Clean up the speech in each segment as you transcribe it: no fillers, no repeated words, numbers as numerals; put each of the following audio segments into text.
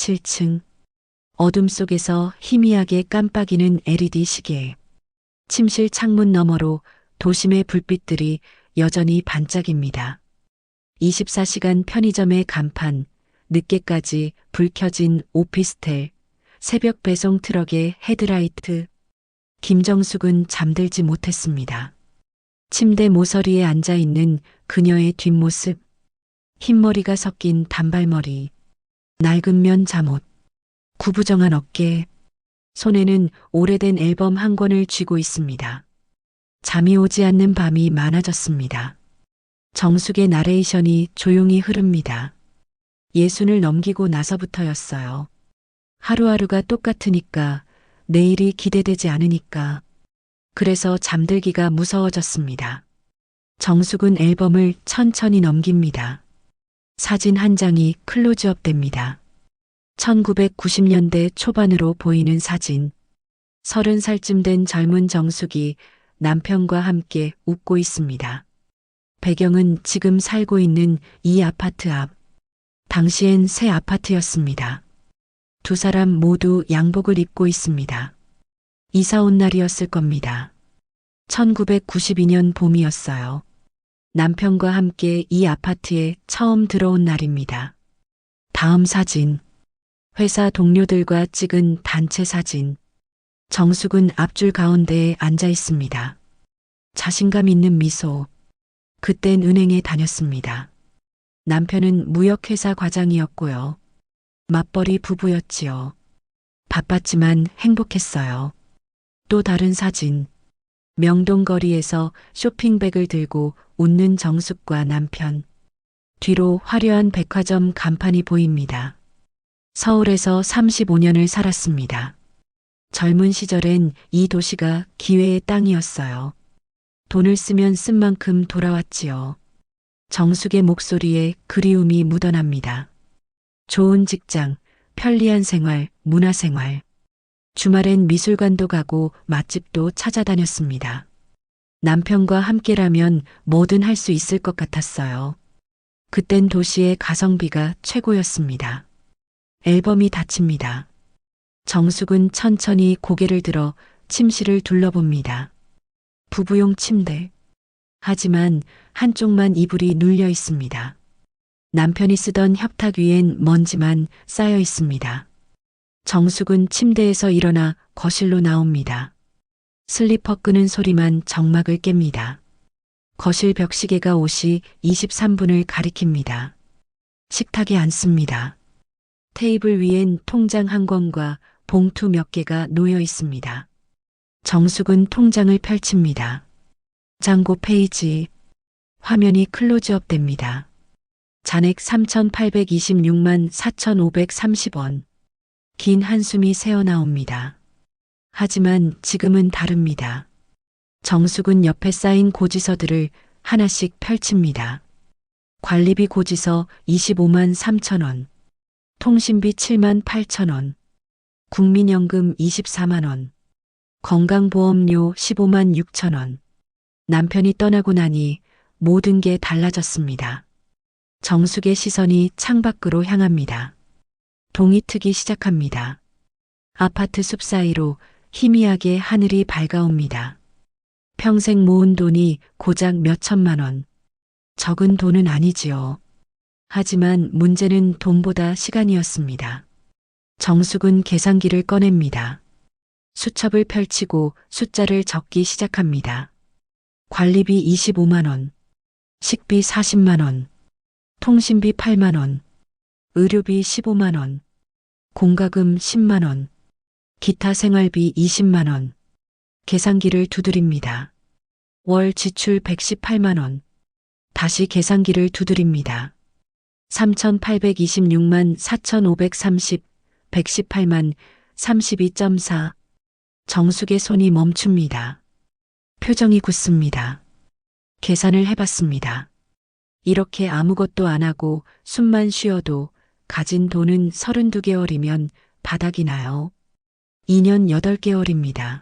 17층. 어둠 속에서 희미하게 깜빡이는 LED 시계. 침실 창문 너머로 도심의 불빛들이 여전히 반짝입니다. 24시간 편의점의 간판, 늦게까지 불 켜진 오피스텔, 새벽 배송 트럭의 헤드라이트. 김정숙은 잠들지 못했습니다. 침대 모서리에 앉아 있는 그녀의 뒷모습, 흰머리가 섞인 단발머리, 낡은 면 잠옷, 구부정한 어깨, 손에는 오래된 앨범 한 권을 쥐고 있습니다. 잠이 오지 않는 밤이 많아졌습니다. 정숙의 나레이션이 조용히 흐릅니다. 60을 넘기고 나서부터였어요. 하루하루가 똑같으니까, 내일이 기대되지 않으니까. 그래서 잠들기가 무서워졌습니다. 정숙은 앨범을 천천히 넘깁니다. 사진 한 장이 클로즈업 됩니다. 1990년대 초반으로 보이는 사진. 30살쯤 된 젊은 정숙이 남편과 함께 웃고 있습니다. 배경은 지금 살고 있는 이 아파트 앞. 당시엔 새 아파트였습니다. 두 사람 모두 양복을 입고 있습니다. 이사 온 날이었을 겁니다. 1992년 봄이었어요. 남편과 함께 이 아파트에 처음 들어온 날입니다. 다음 사진. 회사 동료들과 찍은 단체 사진. 정숙은 앞줄 가운데에 앉아 있습니다. 자신감 있는 미소. 그땐 은행에 다녔습니다. 남편은 무역회사 과장이었고요. 맞벌이 부부였지요. 바빴지만 행복했어요. 또 다른 사진. 명동거리에서 쇼핑백을 들고 웃는 정숙과 남편. 뒤로 화려한 백화점 간판이 보입니다. 서울에서 35년을 살았습니다. 젊은 시절엔 이 도시가 기회의 땅이었어요. 돈을 쓰면 쓴 만큼 돌아왔지요. 정숙의 목소리에 그리움이 묻어납니다. 좋은 직장, 편리한 생활, 문화생활. 주말엔 미술관도 가고 맛집도 찾아다녔습니다. 남편과 함께라면 뭐든 할 수 있을 것 같았어요. 그땐 도시의 가성비가 최고였습니다. 앨범이 닫힙니다. 정숙은 천천히 고개를 들어 침실을 둘러봅니다. 부부용 침대. 하지만 한쪽만 이불이 눌려 있습니다. 남편이 쓰던 협탁 위엔 먼지만 쌓여 있습니다. 정숙은 침대에서 일어나 거실로 나옵니다. 슬리퍼 끄는 소리만 정막을 깹니다. 거실 벽시계가 5시 23분을 가리킵니다. 식탁에 앉습니다. 테이블 위엔 통장 한 권과 봉투 몇 개가 놓여 있습니다. 정숙은 통장을 펼칩니다. 잔고 페이지. 화면이 클로즈업 됩니다. 잔액 3,826만 4,530원. 긴 한숨이 새어나옵니다. 하지만 지금은 다릅니다. 정숙은 옆에 쌓인 고지서들을 하나씩 펼칩니다. 관리비 고지서 25만 3천원. 통신비 7만 8천원. 국민연금 24만 원. 건강보험료 15만 6천원. 남편이 떠나고 나니 모든 게 달라졌습니다. 정숙의 시선이 창밖으로 향합니다. 동이 트기 시작합니다. 아파트 숲 사이로 희미하게 하늘이 밝아옵니다. 평생 모은 돈이 고작 몇 천만 원. 적은 돈은 아니지요. 하지만 문제는 돈보다 시간이었습니다. 정숙은 계산기를 꺼냅니다. 수첩을 펼치고 숫자를 적기 시작합니다. 관리비 25만 원, 식비 40만 원, 통신비 8만 원, 의료비 15만 원, 공과금 10만 원, 기타 생활비 20만 원. 계산기를 두드립니다. 월 지출 118만 원. 다시 계산기를 두드립니다. 3,826만 4,530, 118만 32.4. 정숙의 손이 멈춥니다. 표정이 굳습니다. 계산을 해봤습니다. 이렇게 아무것도 안 하고 숨만 쉬어도 가진 돈은 32개월이면 바닥이 나요. 2년 8개월입니다.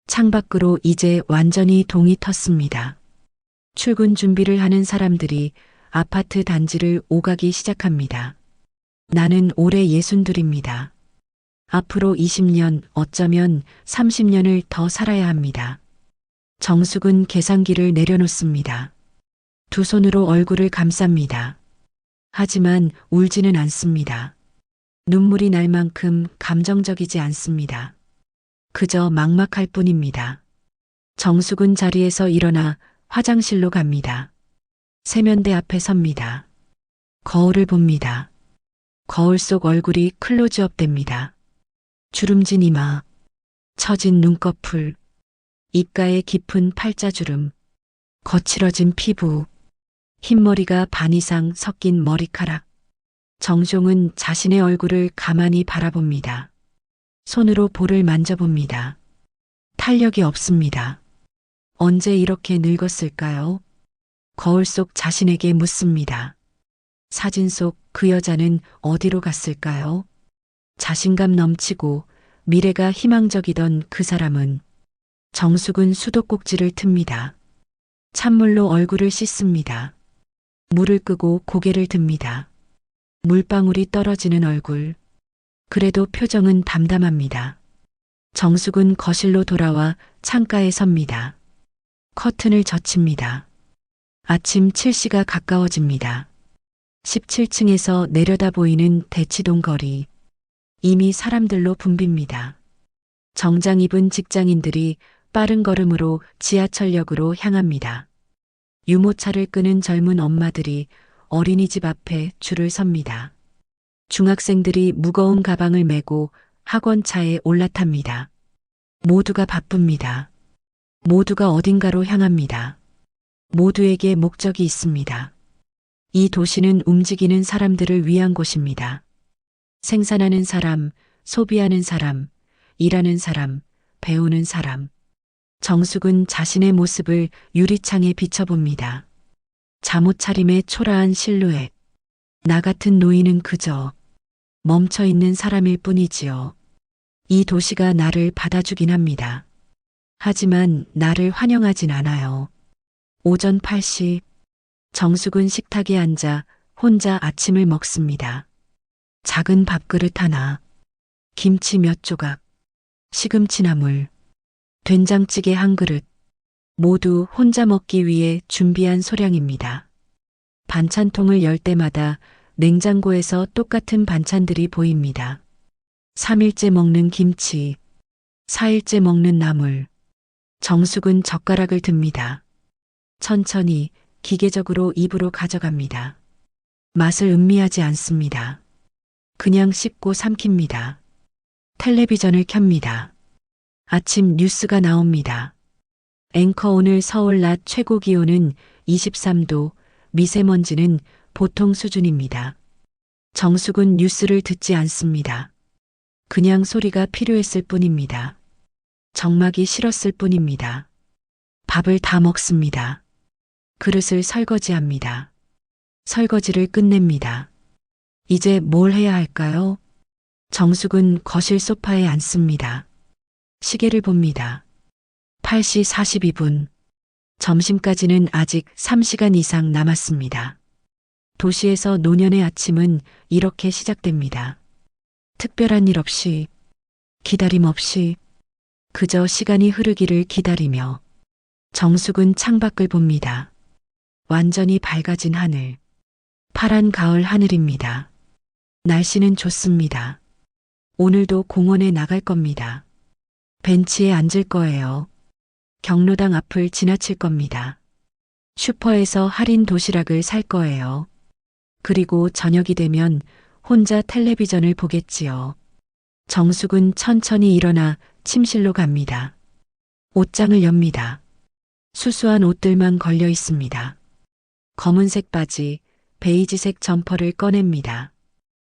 창밖으로 이제 완전히 동이 텄습니다. 출근 준비를 하는 사람들이 아파트 단지를 오가기 시작합니다. 나는 올해 62입니다. 앞으로 20년, 어쩌면 30년을 더 살아야 합니다. 정숙은 계산기를 내려놓습니다. 두 손으로 얼굴을 감쌉니다. 하지만 울지는 않습니다. 눈물이 날 만큼 감정적이지 않습니다. 그저 막막할 뿐입니다. 정숙은 자리에서 일어나 화장실로 갑니다. 세면대 앞에 섭니다. 거울을 봅니다. 거울 속 얼굴이 클로즈업 됩니다. 주름진 이마, 처진 눈꺼풀, 입가에 깊은 팔자주름, 거칠어진 피부, 흰머리가 반 이상 섞인 머리카락. 정종은 자신의 얼굴을 가만히 바라봅니다. 손으로 볼을 만져봅니다. 탄력이 없습니다. 언제 이렇게 늙었을까요? 거울 속 자신에게 묻습니다. 사진 속 그 여자는 어디로 갔을까요? 자신감 넘치고 미래가 희망적이던 그 사람은. 정숙은 수도꼭지를 틉니다. 찬물로 얼굴을 씻습니다. 물을 끄고 고개를 듭니다. 물방울이 떨어지는 얼굴. 그래도 표정은 담담합니다. 정숙은 거실로 돌아와 창가에 섭니다. 커튼을 젖힙니다. 아침 7시가 가까워집니다. 17층에서 내려다 보이는 대치동 거리. 이미 사람들로 붐빕니다. 정장 입은 직장인들이 빠른 걸음으로 지하철역으로 향합니다. 유모차를 끄는 젊은 엄마들이 어린이집 앞에 줄을 섭니다. 중학생들이 무거운 가방을 메고 학원차에 올라탑니다. 모두가 바쁩니다. 모두가 어딘가로 향합니다. 모두에게 목적이 있습니다. 이 도시는 움직이는 사람들을 위한 곳입니다. 생산하는 사람, 소비하는 사람, 일하는 사람, 배우는 사람. 정숙은 자신의 모습을 유리창에 비춰봅니다. 잠옷 차림의 초라한 실루엣. 나 같은 노인은 그저 멈춰있는 사람일 뿐이지요. 이 도시가 나를 받아주긴 합니다. 하지만 나를 환영하진 않아요. 오전 8시 정숙은 식탁에 앉아 혼자 아침을 먹습니다. 작은 밥그릇 하나, 김치 몇 조각, 시금치나물, 된장찌개 한 그릇, 모두 혼자 먹기 위해 준비한 소량입니다. 반찬통을 열 때마다 냉장고에서 똑같은 반찬들이 보입니다. 3일째 먹는 김치, 4일째 먹는 나물. 정숙은 젓가락을 듭니다. 천천히 기계적으로 입으로 가져갑니다. 맛을 음미하지 않습니다. 그냥 씹고 삼킵니다. 텔레비전을 켭니다. 아침 뉴스가 나옵니다. 앵커 오늘 서울 낮 최고 기온은 23도, 미세먼지는 보통 수준입니다. 정숙은 뉴스를 듣지 않습니다. 그냥 소리가 필요했을 뿐입니다. 정막이 싫었을 뿐입니다. 밥을 다 먹습니다. 그릇을 설거지합니다. 설거지를 끝냅니다. 이제 뭘 해야 할까요? 정숙은 거실 소파에 앉습니다. 시계를 봅니다. 8시 42분. 점심까지는 아직 3시간 이상 남았습니다. 도시에서 노년의 아침은 이렇게 시작됩니다. 특별한 일 없이, 기다림 없이, 그저 시간이 흐르기를 기다리며. 정숙은 창밖을 봅니다. 완전히 밝아진 하늘. 파란 가을 하늘입니다. 날씨는 좋습니다. 오늘도 공원에 나갈 겁니다. 벤치에 앉을 거예요. 경로당 앞을 지나칠 겁니다. 슈퍼에서 할인 도시락을 살 거예요. 그리고 저녁이 되면 혼자 텔레비전을 보겠지요. 정숙은 천천히 일어나 침실로 갑니다. 옷장을 엽니다. 수수한 옷들만 걸려 있습니다. 검은색 바지, 베이지색 점퍼를 꺼냅니다.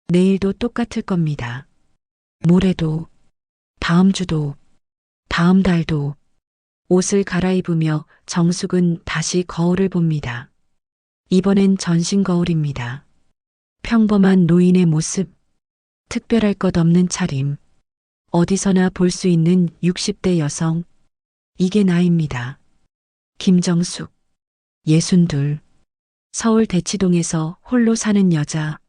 내일도 똑같을 겁니다. 모레도, 다음 주도, 다음 달도. 옷을 갈아입으며 정숙은 다시 거울을 봅니다. 이번엔 전신 거울입니다. 평범한 노인의 모습, 특별할 것 없는 차림, 어디서나 볼 수 있는 60대 여성. 이게 나입니다. 김정숙, 62. 서울 대치동에서 홀로 사는 여자.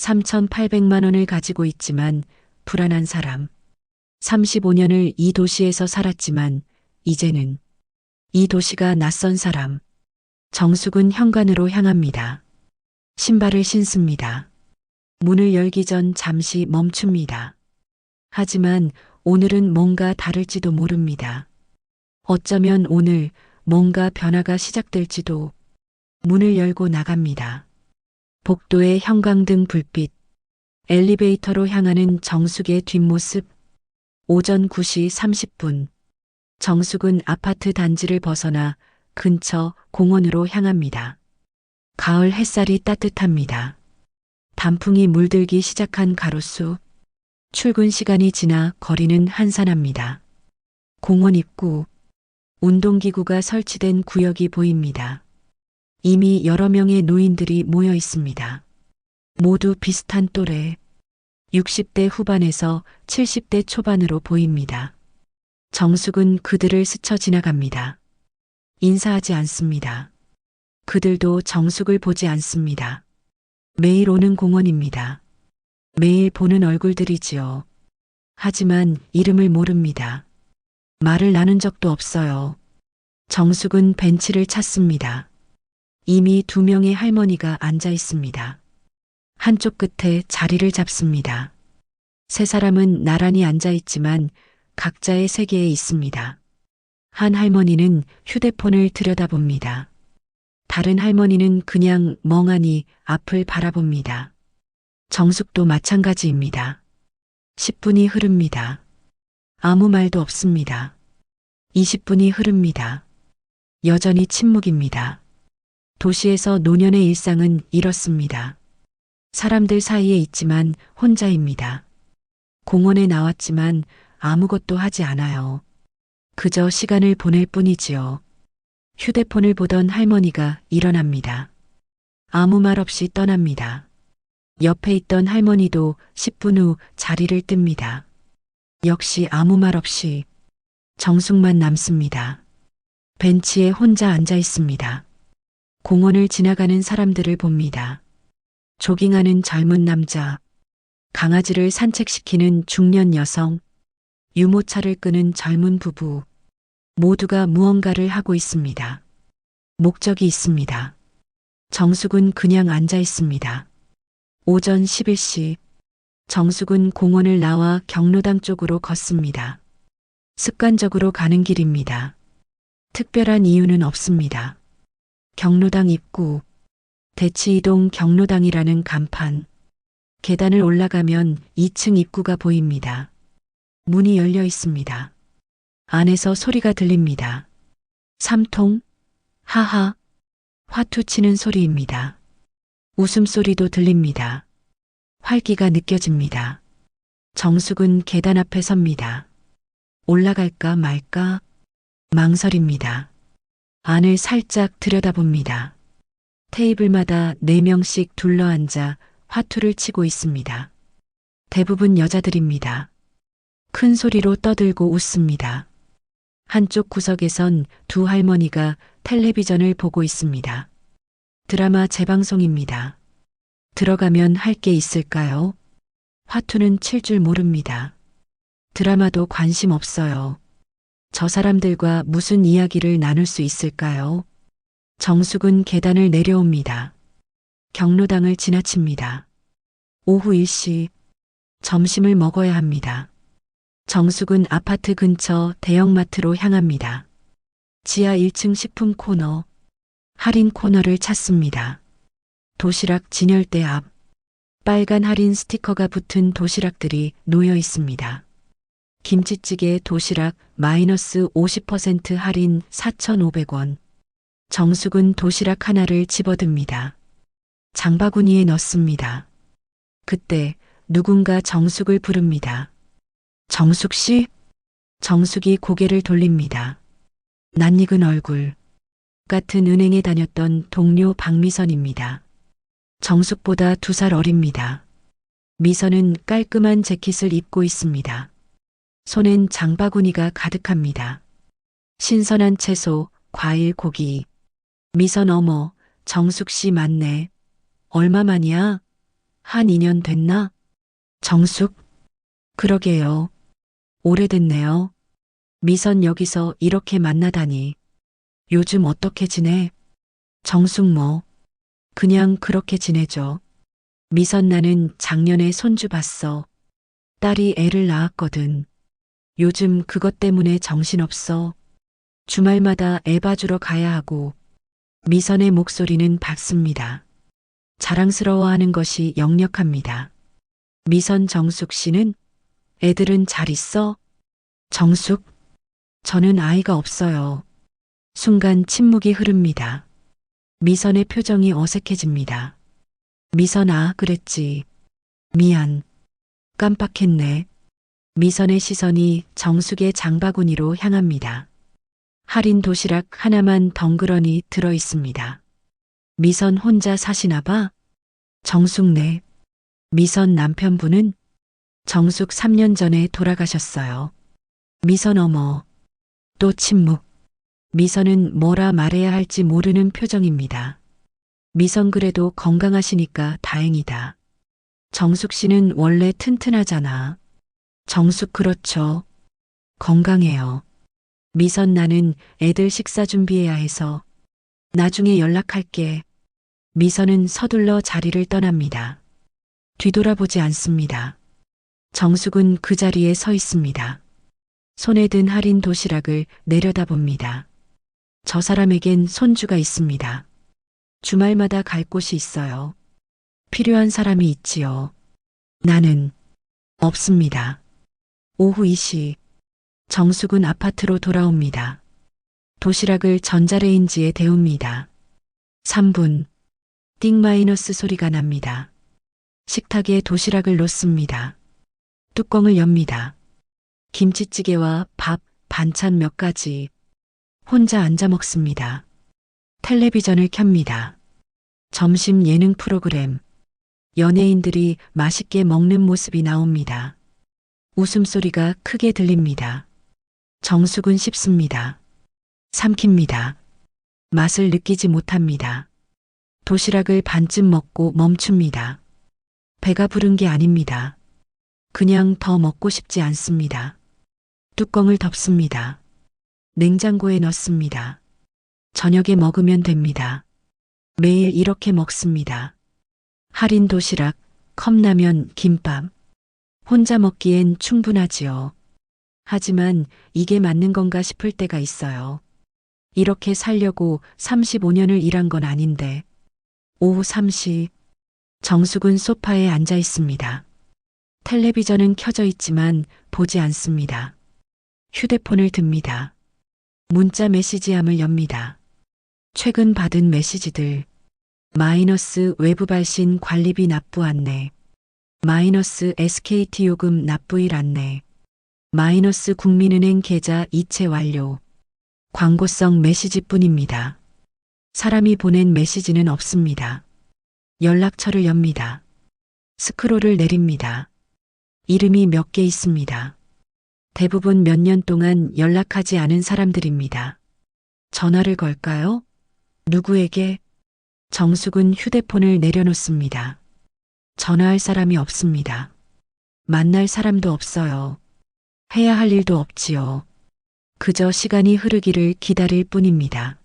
3,800만 원을 가지고 있지만 불안한 사람. 35년을 이 도시에서 살았지만 이제는 이 도시가 낯선 사람. 정숙은 현관으로 향합니다. 신발을 신습니다. 문을 열기 전 잠시 멈춥니다. 하지만 오늘은 뭔가 다를지도 모릅니다. 어쩌면 오늘 뭔가 변화가 시작될지도. 문을 열고 나갑니다. 복도의 형광등 불빛, 엘리베이터로 향하는 정숙의 뒷모습. 오전 9시 30분. 정숙은 아파트 단지를 벗어나 근처 공원으로 향합니다. 가을 햇살이 따뜻합니다. 단풍이 물들기 시작한 가로수. 출근 시간이 지나 거리는 한산합니다. 공원 입구. 운동기구가 설치된 구역이 보입니다. 이미 여러 명의 노인들이 모여 있습니다. 모두 비슷한 또래. 60대 후반에서 70대 초반으로 보입니다. 정숙은 그들을 스쳐 지나갑니다. 인사하지 않습니다. 그들도 정숙을 보지 않습니다. 매일 오는 공원입니다. 매일 보는 얼굴들이지요. 하지만 이름을 모릅니다. 말을 나눈 적도 없어요. 정숙은 벤치를 찾습니다. 이미 2명의 할머니가 앉아 있습니다. 한쪽 끝에 자리를 잡습니다. 세 사람은 나란히 앉아 있지만 각자의 세계에 있습니다. 한 할머니는 휴대폰을 들여다봅니다. 다른 할머니는 그냥 멍하니 앞을 바라봅니다. 정숙도 마찬가지입니다. 10분이 흐릅니다. 아무 말도 없습니다. 20분이 흐릅니다. 여전히 침묵입니다. 도시에서 노년의 일상은 이렇습니다. 사람들 사이에 있지만 혼자입니다. 공원에 나왔지만 아무것도 하지 않아요. 그저 시간을 보낼 뿐이지요. 휴대폰을 보던 할머니가 일어납니다. 아무 말 없이 떠납니다. 옆에 있던 할머니도 10분 후 자리를 뜹니다. 역시 아무 말 없이 정숙만 남습니다. 벤치에 혼자 앉아 있습니다. 공원을 지나가는 사람들을 봅니다. 조깅하는 젊은 남자, 강아지를 산책시키는 중년 여성, 유모차를 끄는 젊은 부부, 모두가 무언가를 하고 있습니다. 목적이 있습니다. 정숙은 그냥 앉아 있습니다. 오전 11시, 정숙은 공원을 나와 경로당 쪽으로 걷습니다. 습관적으로 가는 길입니다. 특별한 이유는 없습니다. 경로당 입구, 대치이동 경로당이라는 간판. 계단을 올라가면 2층 입구가 보입니다. 문이 열려 있습니다. 안에서 소리가 들립니다. 3통, 하하, 화투 치는 소리입니다. 웃음소리도 들립니다. 활기가 느껴집니다. 정숙은 계단 앞에 섭니다. 올라갈까 말까 망설입니다. 안을 살짝 들여다봅니다. 테이블마다 4명씩 둘러앉아 화투를 치고 있습니다. 대부분 여자들입니다. 큰 소리로 떠들고 웃습니다. 한쪽 구석에선 2 할머니가 텔레비전을 보고 있습니다. 드라마 재방송입니다. 들어가면 할 게 있을까요? 화투는 칠 줄 모릅니다. 드라마도 관심 없어요. 저 사람들과 무슨 이야기를 나눌 수 있을까요? 정숙은 계단을 내려옵니다. 경로당을 지나칩니다. 오후 1시, 점심을 먹어야 합니다. 정숙은 아파트 근처 대형마트로 향합니다. 지하 1층 식품 코너, 할인 코너를 찾습니다. 도시락 진열대 앞, 빨간 할인 스티커가 붙은 도시락들이 놓여 있습니다. 김치찌개 도시락 마이너스 50% 할인 4,500원. 정숙은 도시락 하나를 집어듭니다. 장바구니에 넣습니다. 그때 누군가 정숙을 부릅니다. 정숙 씨? 정숙이 고개를 돌립니다. 낯익은 얼굴. 같은 은행에 다녔던 동료 박미선입니다. 정숙보다 2살 어립니다. 미선은 깔끔한 재킷을 입고 있습니다. 손엔 장바구니가 가득합니다. 신선한 채소, 과일, 고기. 미선 어머, 정숙 씨 맞네. 얼마만이야? 한 2년 됐나? 정숙? 그러게요. 오래됐네요. 미선 여기서 이렇게 만나다니. 요즘 어떻게 지내? 정숙 뭐. 그냥 그렇게 지내죠. 미선 나는 작년에 손주 봤어. 딸이 애를 낳았거든. 요즘 그것 때문에 정신없어. 주말마다 애 봐주러 가야 하고. 미선의 목소리는 밝습니다. 자랑스러워하는 것이 역력합니다. 미선 정숙 씨는 애들은 잘 있어? 정숙? 저는 아이가 없어요. 순간 침묵이 흐릅니다. 미선의 표정이 어색해집니다. 미선아, 그랬지. 미안. 깜빡했네. 미선의 시선이 정숙의 장바구니로 향합니다. 할인 도시락 하나만 덩그러니 들어 있습니다. 미선 혼자 사시나 봐? 정숙 네. 미선 남편분은? 정숙 3년 전에 돌아가셨어요. 미선 어머. 또 침묵. 미선은 뭐라 말해야 할지 모르는 표정입니다. 미선 그래도 건강하시니까 다행이다. 정숙 씨는 원래 튼튼하잖아. 정숙 그렇죠. 건강해요. 미선 나는 애들 식사 준비해야 해서 나중에 연락할게. 미선은 서둘러 자리를 떠납니다. 뒤돌아보지 않습니다. 정숙은 그 자리에 서 있습니다. 손에 든 할인 도시락을 내려다봅니다. 저 사람에겐 손주가 있습니다. 주말마다 갈 곳이 있어요. 필요한 사람이 있지요. 나는 없습니다. 오후 2시 정숙은 아파트로 돌아옵니다. 도시락을 전자레인지에 데웁니다. 3분 띵 마이너스 소리가 납니다. 식탁에 도시락을 놓습니다. 뚜껑을 엽니다. 김치찌개와 밥, 반찬 몇 가지. 혼자 앉아 먹습니다. 텔레비전을 켭니다. 점심 예능 프로그램. 연예인들이 맛있게 먹는 모습이 나옵니다. 웃음소리가 크게 들립니다. 정숙은 씹습니다. 삼킵니다. 맛을 느끼지 못합니다. 도시락을 반쯤 먹고 멈춥니다. 배가 부른 게 아닙니다. 그냥 더 먹고 싶지 않습니다. 뚜껑을 덮습니다. 냉장고에 넣습니다. 저녁에 먹으면 됩니다. 매일 이렇게 먹습니다. 할인 도시락, 컵라면, 김밥. 혼자 먹기엔 충분하지요. 하지만 이게 맞는 건가 싶을 때가 있어요. 이렇게 살려고 35년을 일한 건 아닌데. 오후 3시, 정숙은 소파에 앉아 있습니다. 텔레비전은 켜져 있지만 보지 않습니다. 휴대폰을 듭니다. 문자 메시지함을 엽니다. 최근 받은 메시지들. 마이너스 외부 발신 관리비 납부 안내. 마이너스 SKT 요금 납부일 안내. 마이너스 국민은행 계좌 이체 완료. 광고성 메시지뿐입니다. 사람이 보낸 메시지는 없습니다. 연락처를 엽니다. 스크롤을 내립니다. 이름이 몇 개 있습니다. 대부분 몇 년 동안 연락하지 않은 사람들입니다. 전화를 걸까요? 누구에게? 정숙은 휴대폰을 내려놓습니다. 전화할 사람이 없습니다. 만날 사람도 없어요. 해야 할 일도 없지요. 그저 시간이 흐르기를 기다릴 뿐입니다.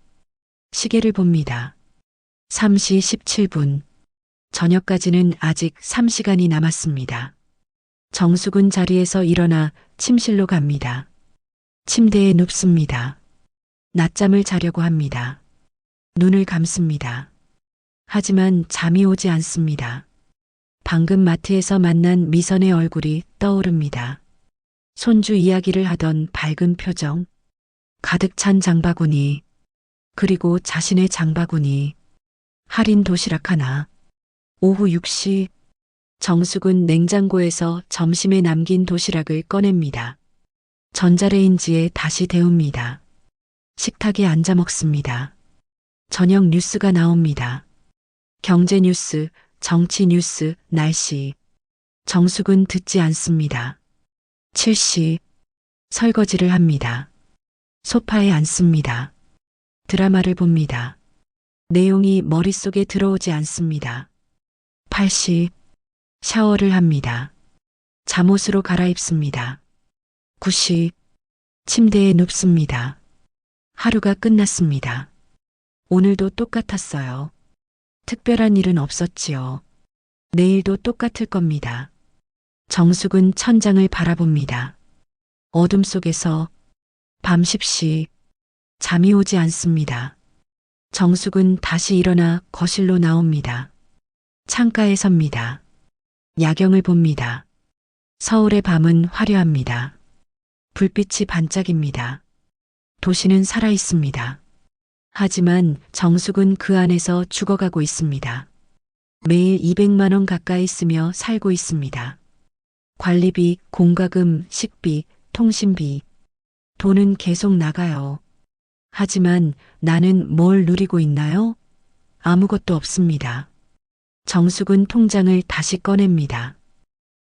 시계를 봅니다. 3시 17분. 저녁까지는 아직 3시간이 남았습니다. 정숙은 자리에서 일어나 침실로 갑니다. 침대에 눕습니다. 낮잠을 자려고 합니다. 눈을 감습니다. 하지만 잠이 오지 않습니다. 방금 마트에서 만난 미선의 얼굴이 떠오릅니다. 손주 이야기를 하던 밝은 표정, 가득 찬 장바구니, 그리고 자신의 장바구니, 할인 도시락 하나. 오후 6시, 정숙은 냉장고에서 점심에 남긴 도시락을 꺼냅니다. 전자레인지에 다시 데웁니다. 식탁에 앉아 먹습니다. 저녁 뉴스가 나옵니다. 경제 뉴스, 정치 뉴스, 날씨. 정숙은 듣지 않습니다. 7시, 설거지를 합니다. 소파에 앉습니다. 드라마를 봅니다. 내용이 머릿속에 들어오지 않습니다. 8시, 샤워를 합니다. 잠옷으로 갈아입습니다. 9시 침대에 눕습니다. 하루가 끝났습니다. 오늘도 똑같았어요. 특별한 일은 없었지요. 내일도 똑같을 겁니다. 정숙은 천장을 바라봅니다. 어둠 속에서 밤 10시 잠이 오지 않습니다. 정숙은 다시 일어나 거실로 나옵니다. 창가에 섭니다. 야경을 봅니다. 서울의 밤은 화려합니다. 불빛이 반짝입니다. 도시는 살아 있습니다. 하지만 정숙은 그 안에서 죽어가고 있습니다. 매일 200만 원 가까이 쓰며 살고 있습니다. 관리비, 공과금, 식비, 통신비. 돈은 계속 나가요. 하지만 나는 뭘 누리고 있나요? 아무것도 없습니다. 정숙은 통장을 다시 꺼냅니다.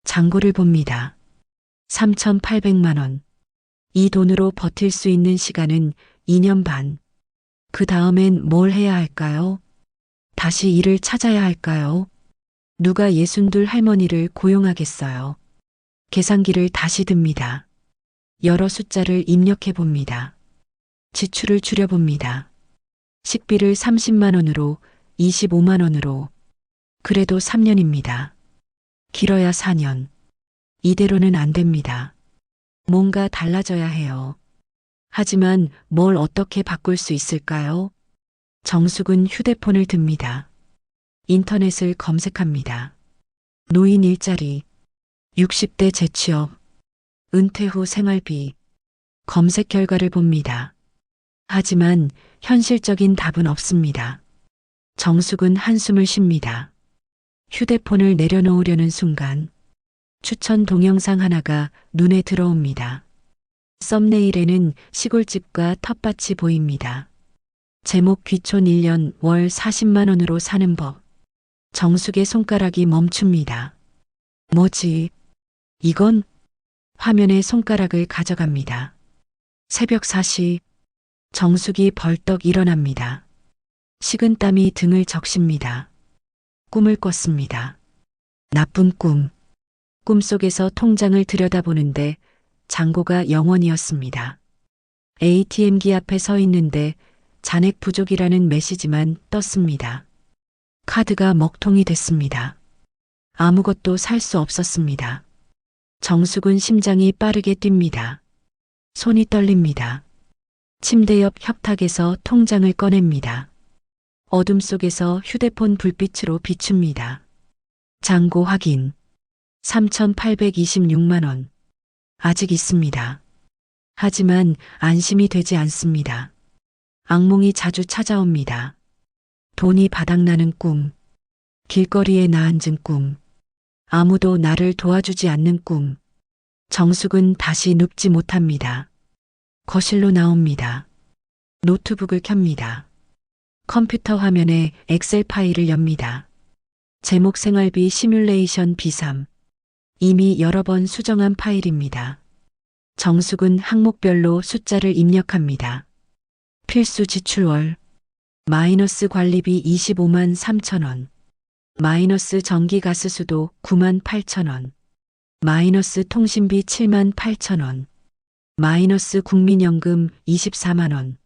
잔고를 봅니다. 3,800만 원. 이 돈으로 버틸 수 있는 시간은 2년 반. 그 다음엔 뭘 해야 할까요? 다시 일을 찾아야 할까요? 누가 62 할머니를 고용하겠어요? 계산기를 다시 듭니다. 여러 숫자를 입력해 봅니다. 지출을 줄여봅니다. 식비를 30만 원으로 25만 원으로. 그래도 3년입니다. 길어야 4년. 이대로는 안 됩니다. 뭔가 달라져야 해요. 하지만 뭘 어떻게 바꿀 수 있을까요? 정숙은 휴대폰을 듭니다. 인터넷을 검색합니다. 노인 일자리, 60대 재취업, 은퇴 후 생활비. 검색 결과를 봅니다. 하지만 현실적인 답은 없습니다. 정숙은 한숨을 쉽니다. 휴대폰을 내려놓으려는 순간 추천 동영상 하나가 눈에 들어옵니다. 썸네일에는 시골집과 텃밭이 보입니다. 제목 귀촌 1년 월 40만 원으로 사는 법. 정숙의 손가락이 멈춥니다. 뭐지? 이건? 화면에 손가락을 가져갑니다. 새벽 4시. 정숙이 벌떡 일어납니다. 식은땀이 등을 적십니다. 꿈을 꿨습니다. 나쁜 꿈. 꿈속에서 통장을 들여다보는데 잔고가 0원이었습니다. ATM기 앞에 서 있는데 잔액 부족이라는 메시지만 떴습니다. 카드가 먹통이 됐습니다. 아무것도 살 수 없었습니다. 정숙은 심장이 빠르게 뜁니다. 손이 떨립니다. 침대 옆 협탁에서 통장을 꺼냅니다. 어둠 속에서 휴대폰 불빛으로 비춥니다. 잔고 확인. 3,826만 원. 아직 있습니다. 하지만 안심이 되지 않습니다. 악몽이 자주 찾아옵니다. 돈이 바닥나는 꿈. 길거리에 나앉은 꿈. 아무도 나를 도와주지 않는 꿈. 정숙은 다시 눕지 못합니다. 거실로 나옵니다. 노트북을 켭니다. 컴퓨터 화면에 엑셀 파일을 엽니다. 제목 생활비 시뮬레이션 B3. 이미 여러 번 수정한 파일입니다. 정숙은 항목별로 숫자를 입력합니다. 필수 지출월. 마이너스 관리비 25만 3천 원. 마이너스 전기가스수도 9만 8천 원. 마이너스 통신비 7만 8천 원. 마이너스 국민연금 24만 원.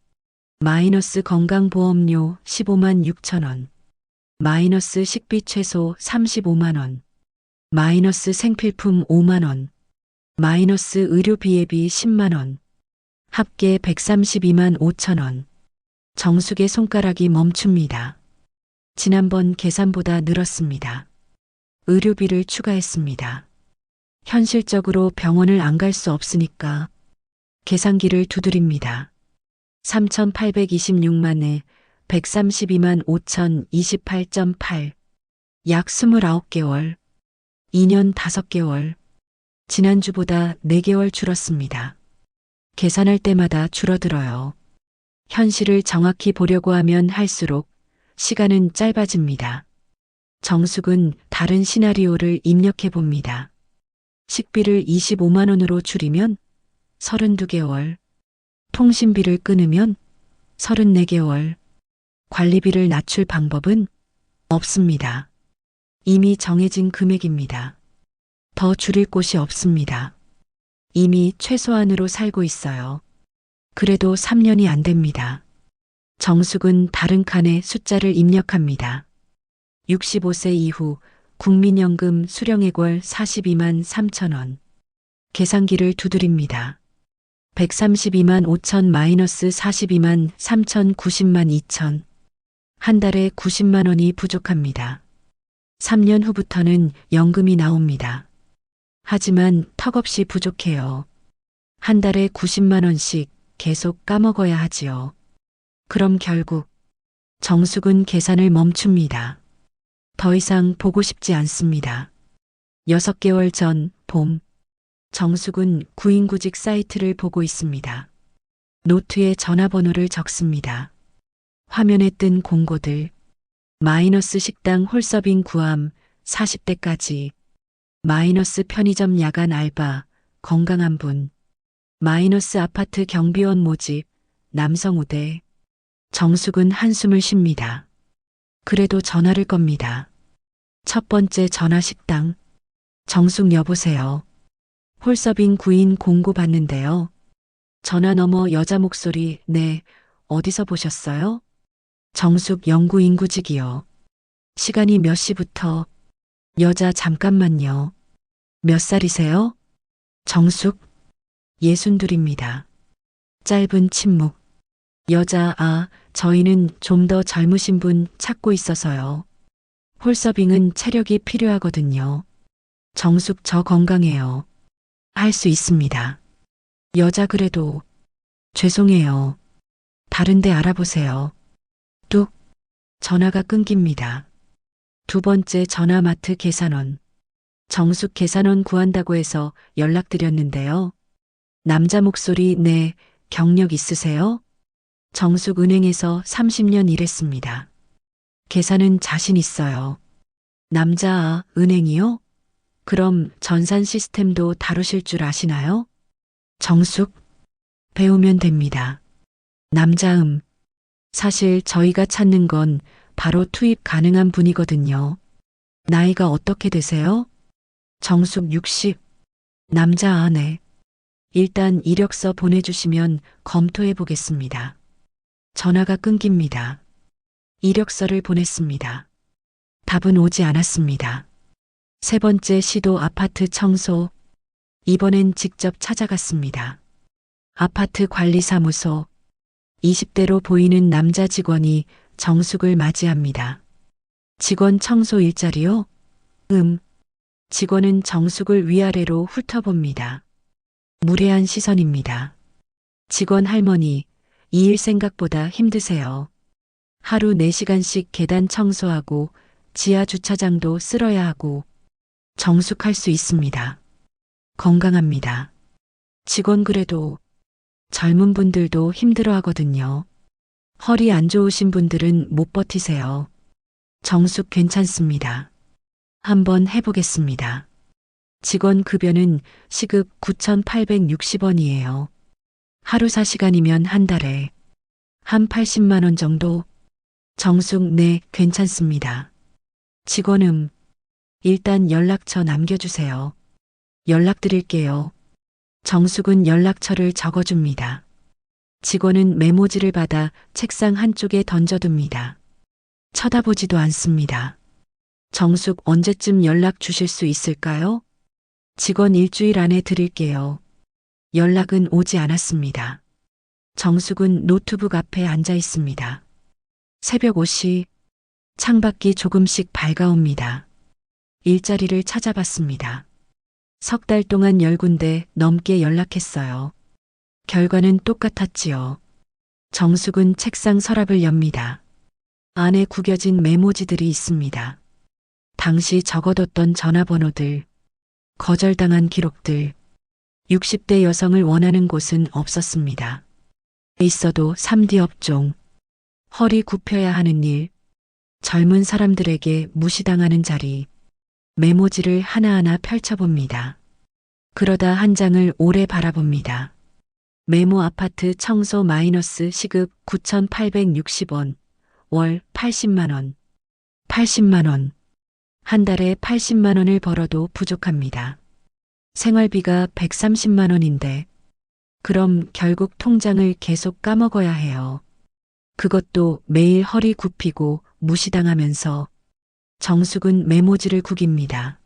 마이너스 건강보험료 15만 6천 원. 마이너스 식비 최소 35만 원. 마이너스 생필품 5만 원. 마이너스 의료비예비 10만 원. 합계 132만 5천 원. 정숙의 손가락이 멈춥니다. 지난번 계산보다 늘었습니다. 의료비를 추가했습니다. 현실적으로 병원을 안 갈 수 없으니까 계산기를 두드립니다. 3,826만에 132만 5,028.8. 약 29개월. 2년 5개월. 지난주보다 4개월 줄었습니다. 계산할 때마다 줄어들어요. 현실을 정확히 보려고 하면 할수록 시간은 짧아집니다. 정숙은 다른 시나리오를 입력해 봅니다. 식비를 25만 원으로 줄이면 32개월. 통신비를 끊으면 34개월. 관리비를 낮출 방법은 없습니다. 이미 정해진 금액입니다. 더 줄일 곳이 없습니다. 이미 최소한으로 살고 있어요. 그래도 3년이 안 됩니다. 정숙은 다른 칸에 숫자를 입력합니다. 65세 이후 국민연금 수령액월 42만 3천 원. 계산기를 두드립니다. 132만 5천 마이너스 42만 3천 90만 2천. 한 달에 90만 원이 부족합니다. 3년 후부터는 연금이 나옵니다. 하지만 턱없이 부족해요. 한 달에 90만 원씩 계속 까먹어야 하지요. 그럼 결국 정숙은 계산을 멈춥니다. 더 이상 보고 싶지 않습니다. 6개월 전 봄, 정숙은 구인구직 사이트를 보고 있습니다. 노트에 전화번호를 적습니다. 화면에 뜬 공고들, 마이너스 식당 홀서빙 구함 40대까지, 마이너스 편의점 야간 알바, 건강한 분, 마이너스 아파트 경비원 모집, 남성 우대. 정숙은 한숨을 쉽니다. 그래도 전화를 겁니다. 첫 번째 전화 식당. 정숙 여보세요. 홀서빙 구인 공고 받는데요. 전화 너머 여자 목소리. 네, 어디서 보셨어요? 정숙 영구인구직이요. 시간이 몇 시부터? 여자 잠깐만요. 몇 살이세요? 정숙 62입니다. 짧은 침묵. 여자 저희는 좀 더 젊으신 분 찾고 있어서요. 홀서빙은 체력이 필요하거든요. 정숙 저 건강해요. 할 수 있습니다. 여자 그래도 죄송해요. 다른 데 알아보세요. 뚝 전화가 끊깁니다. 두 번째 전화 마트 계산원. 정숙 계산원 구한다고 해서 연락드렸는데요. 남자 목소리. 네, 경력 있으세요? 정숙 은행에서 30년 일했습니다. 계산은 자신 있어요. 남자 은행이요? 그럼 전산 시스템도 다루실 줄 아시나요? 정숙 배우면 됩니다. 남자 사실 저희가 찾는 건 바로 투입 가능한 분이거든요. 나이가 어떻게 되세요? 정숙 60. 남자 네. 일단 이력서 보내주시면 검토해 보겠습니다. 전화가 끊깁니다. 이력서를 보냈습니다. 답은 오지 않았습니다. 세 번째 시도 아파트 청소. 이번엔 직접 찾아갔습니다. 아파트 관리사무소. 20대로 보이는 남자 직원이 정숙을 맞이합니다. 직원 청소 일자리요? 직원은 정숙을 위아래로 훑어봅니다. 무례한 시선입니다. 직원 할머니, 이 일 생각보다 힘드세요. 하루 4시간씩 계단 청소하고 지하 주차장도 쓸어야 하고. 정숙 할 수 있습니다. 건강합니다. 직원 그래도 젊은 분들도 힘들어 하거든요. 허리 안 좋으신 분들은 못 버티세요. 정숙 괜찮습니다. 한번 해보겠습니다. 직원 급여는 시급 9,860원이에요. 하루 4시간이면 한 달에 한 80만 원 정도? 정숙 네, 괜찮습니다. 직원 일단 연락처 남겨주세요. 연락드릴게요. 정숙은 연락처를 적어줍니다. 직원은 메모지를 받아 책상 한쪽에 던져둡니다. 쳐다보지도 않습니다. 정숙 언제쯤 연락 주실 수 있을까요? 직원 일주일 안에 드릴게요. 연락은 오지 않았습니다. 정숙은 노트북 앞에 앉아 있습니다. 새벽 5시 창밖이 조금씩 밝아옵니다. 일자리를 찾아봤습니다. 석 달 동안 10군데 넘게 연락했어요. 결과는 똑같았지요. 정숙은 책상 서랍을 엽니다. 안에 구겨진 메모지들이 있습니다. 당시 적어뒀던 전화번호들, 거절당한 기록들. 60대 여성을 원하는 곳은 없었습니다. 있어도 3D 업종, 허리 굽혀야 하는 일, 젊은 사람들에게 무시당하는 자리. 메모지를 하나하나 펼쳐봅니다. 그러다 한 장을 오래 바라봅니다. 메모 아파트 청소 마이너스 시급 9,860원, 월 80만 원. 80만 원. 한 달에 80만 원을 벌어도 부족합니다. 생활비가 130만 원인데 그럼 결국 통장을 계속 까먹어야 해요. 그것도 매일 허리 굽히고 무시당하면서 정숙은 메모지를 구깁니다.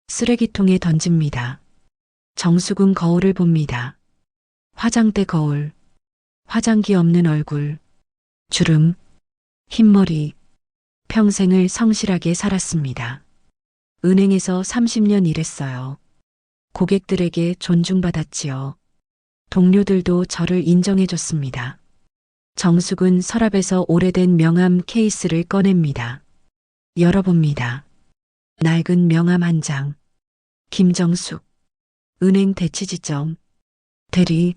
쓰레기통에 던집니다. 정숙은 거울을 봅니다. 화장대 거울, 화장기 없는 얼굴, 주름, 흰머리, 평생을 성실하게 살았습니다. 은행에서 30년 일했어요. 고객들에게 존중받았지요. 동료들도 저를 인정해줬습니다. 정숙은 서랍에서 오래된 명함 케이스를 꺼냅니다. 열어봅니다. 낡은 명함 한 장. 김정숙. 은행 대치지점. 대리.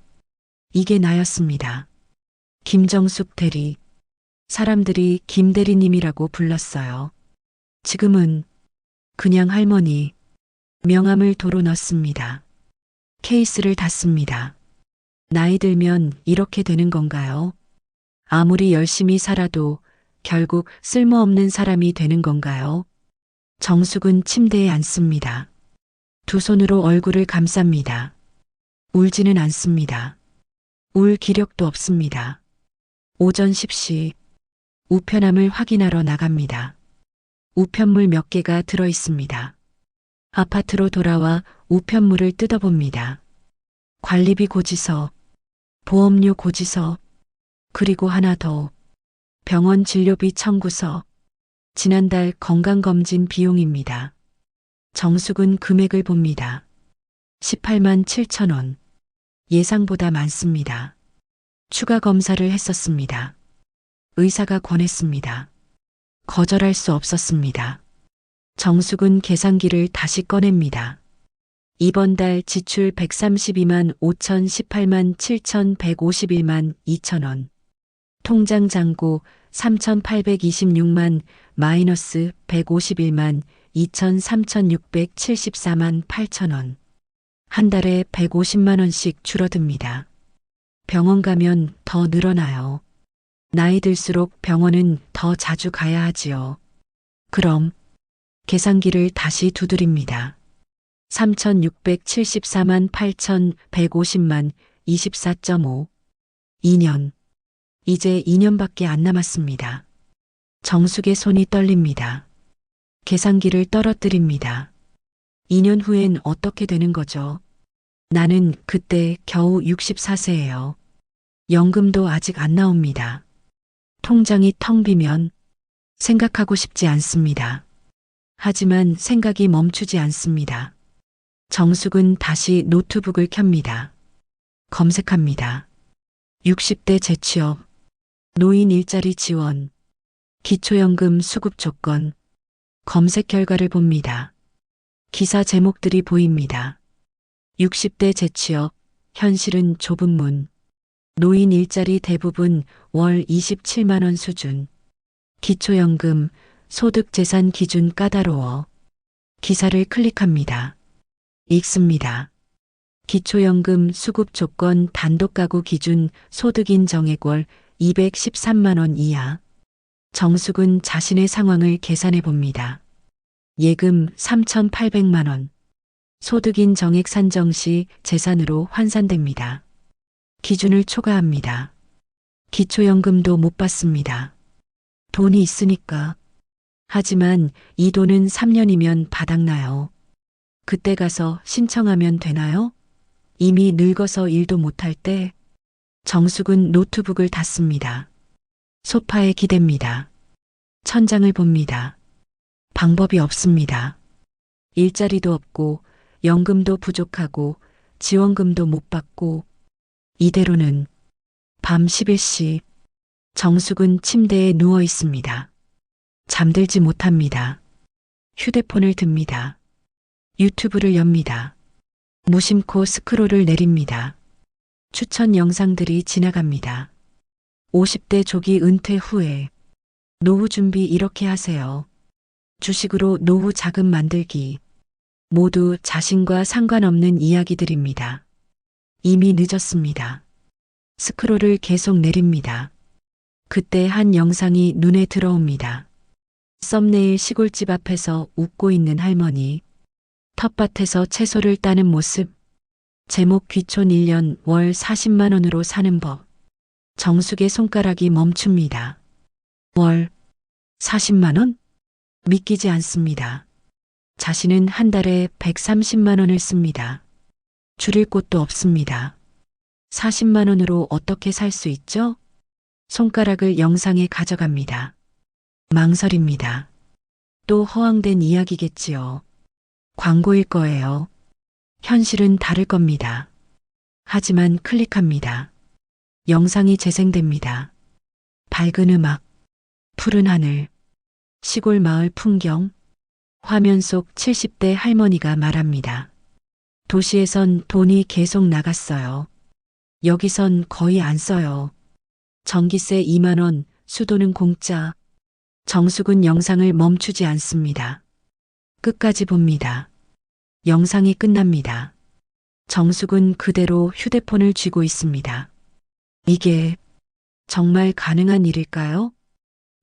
이게 나였습니다. 김정숙 대리. 사람들이 김 대리님이라고 불렀어요. 지금은 그냥 할머니. 명함을 도로 넣습니다. 케이스를 닫습니다. 나이 들면 이렇게 되는 건가요? 아무리 열심히 살아도 결국 쓸모없는 사람이 되는 건가요? 정숙은 침대에 앉습니다. 두 손으로 얼굴을 감쌉니다. 울지는 않습니다. 울 기력도 없습니다. 오전 10시 우편함을 확인하러 나갑니다. 우편물 몇 개가 들어 있습니다. 아파트로 돌아와 우편물을 뜯어봅니다. 관리비 고지서, 보험료 고지서, 그리고 하나 더. 병원 진료비 청구서. 지난달 건강검진 비용입니다. 정숙은 금액을 봅니다. 18만 7천 원. 예상보다 많습니다. 추가 검사를 했었습니다. 의사가 권했습니다. 거절할 수 없었습니다. 정숙은 계산기를 다시 꺼냅니다. 이번 달 지출 132만 5천 18만 7,151만 2천 원. 통장 잔고 3,826만 마이너스 151만 2천 3,674만 8천 원. 한 달에 150만 원씩 줄어듭니다. 병원 가면 더 늘어나요. 나이 들수록 병원은 더 자주 가야 하지요. 그럼 계산기를 다시 두드립니다. 3,674만 8,150만 24.5. 2년. 이제 2년밖에 안 남았습니다. 정숙의 손이 떨립니다. 계산기를 떨어뜨립니다. 2년 후엔 어떻게 되는 거죠? 나는 그때 겨우 64세예요. 연금도 아직 안 나옵니다. 통장이 텅 비면 생각하고 싶지 않습니다. 하지만 생각이 멈추지 않습니다. 정숙은 다시 노트북을 켭니다. 검색합니다. 60대 재취업, 노인 일자리 지원, 기초연금 수급 조건, 검색 결과를 봅니다. 기사 제목들이 보입니다. 60대 재취업, 현실은 좁은 문, 노인 일자리 대부분 월 27만 원 수준, 기초연금, 소득재산 기준 까다로워. 기사를 클릭합니다. 읽습니다. 기초연금 수급 조건 단독가구 기준 소득인 정액월 213만 원 이하. 정숙은 자신의 상황을 계산해 봅니다. 예금 3,800만 원. 소득인 정액 산정 시 재산으로 환산됩니다. 기준을 초과합니다. 기초연금도 못 받습니다. 돈이 있으니까. 하지만 이 돈은 3년이면 바닥나요. 그때 가서 신청하면 되나요? 이미 늙어서 일도 못할 때 정숙은 노트북을 닫습니다. 소파에 기댑니다. 천장을 봅니다. 방법이 없습니다. 일자리도 없고 연금도 부족하고 지원금도 못 받고 이대로는. 밤 11시 정숙은 침대에 누워 있습니다. 잠들지 못합니다. 휴대폰을 듭니다. 유튜브를 엽니다. 무심코 스크롤을 내립니다. 추천 영상들이 지나갑니다. 50대 조기 은퇴 후에 노후 준비 이렇게 하세요. 주식으로 노후 자금 만들기. 모두 자신과 상관없는 이야기들입니다. 이미 늦었습니다. 스크롤을 계속 내립니다. 그때 한 영상이 눈에 들어옵니다. 썸네일 시골집 앞에서 웃고 있는 할머니. 텃밭에서 채소를 따는 모습. 제목 귀촌 1년 월 40만 원으로 사는 법. 정숙의 손가락이 멈춥니다. 월 40만 원? 믿기지 않습니다. 자신은 한 달에 130만 원을 씁니다. 줄일 곳도 없습니다. 40만 원으로 어떻게 살 수 있죠? 손가락을 영상에 가져갑니다. 망설입니다. 또 허황된 이야기겠지요. 광고일 거예요. 현실은 다를 겁니다. 하지만 클릭합니다. 영상이 재생됩니다. 밝은 음악, 푸른 하늘, 시골 마을 풍경, 화면 속 70대 할머니가 말합니다. 도시에선 돈이 계속 나갔어요. 여기선 거의 안 써요. 전기세 2만 원, 수도는 공짜. 정숙은 영상을 멈추지 않습니다. 끝까지 봅니다. 영상이 끝납니다. 정숙은 그대로 휴대폰을 쥐고 있습니다. 이게 정말 가능한 일일까요?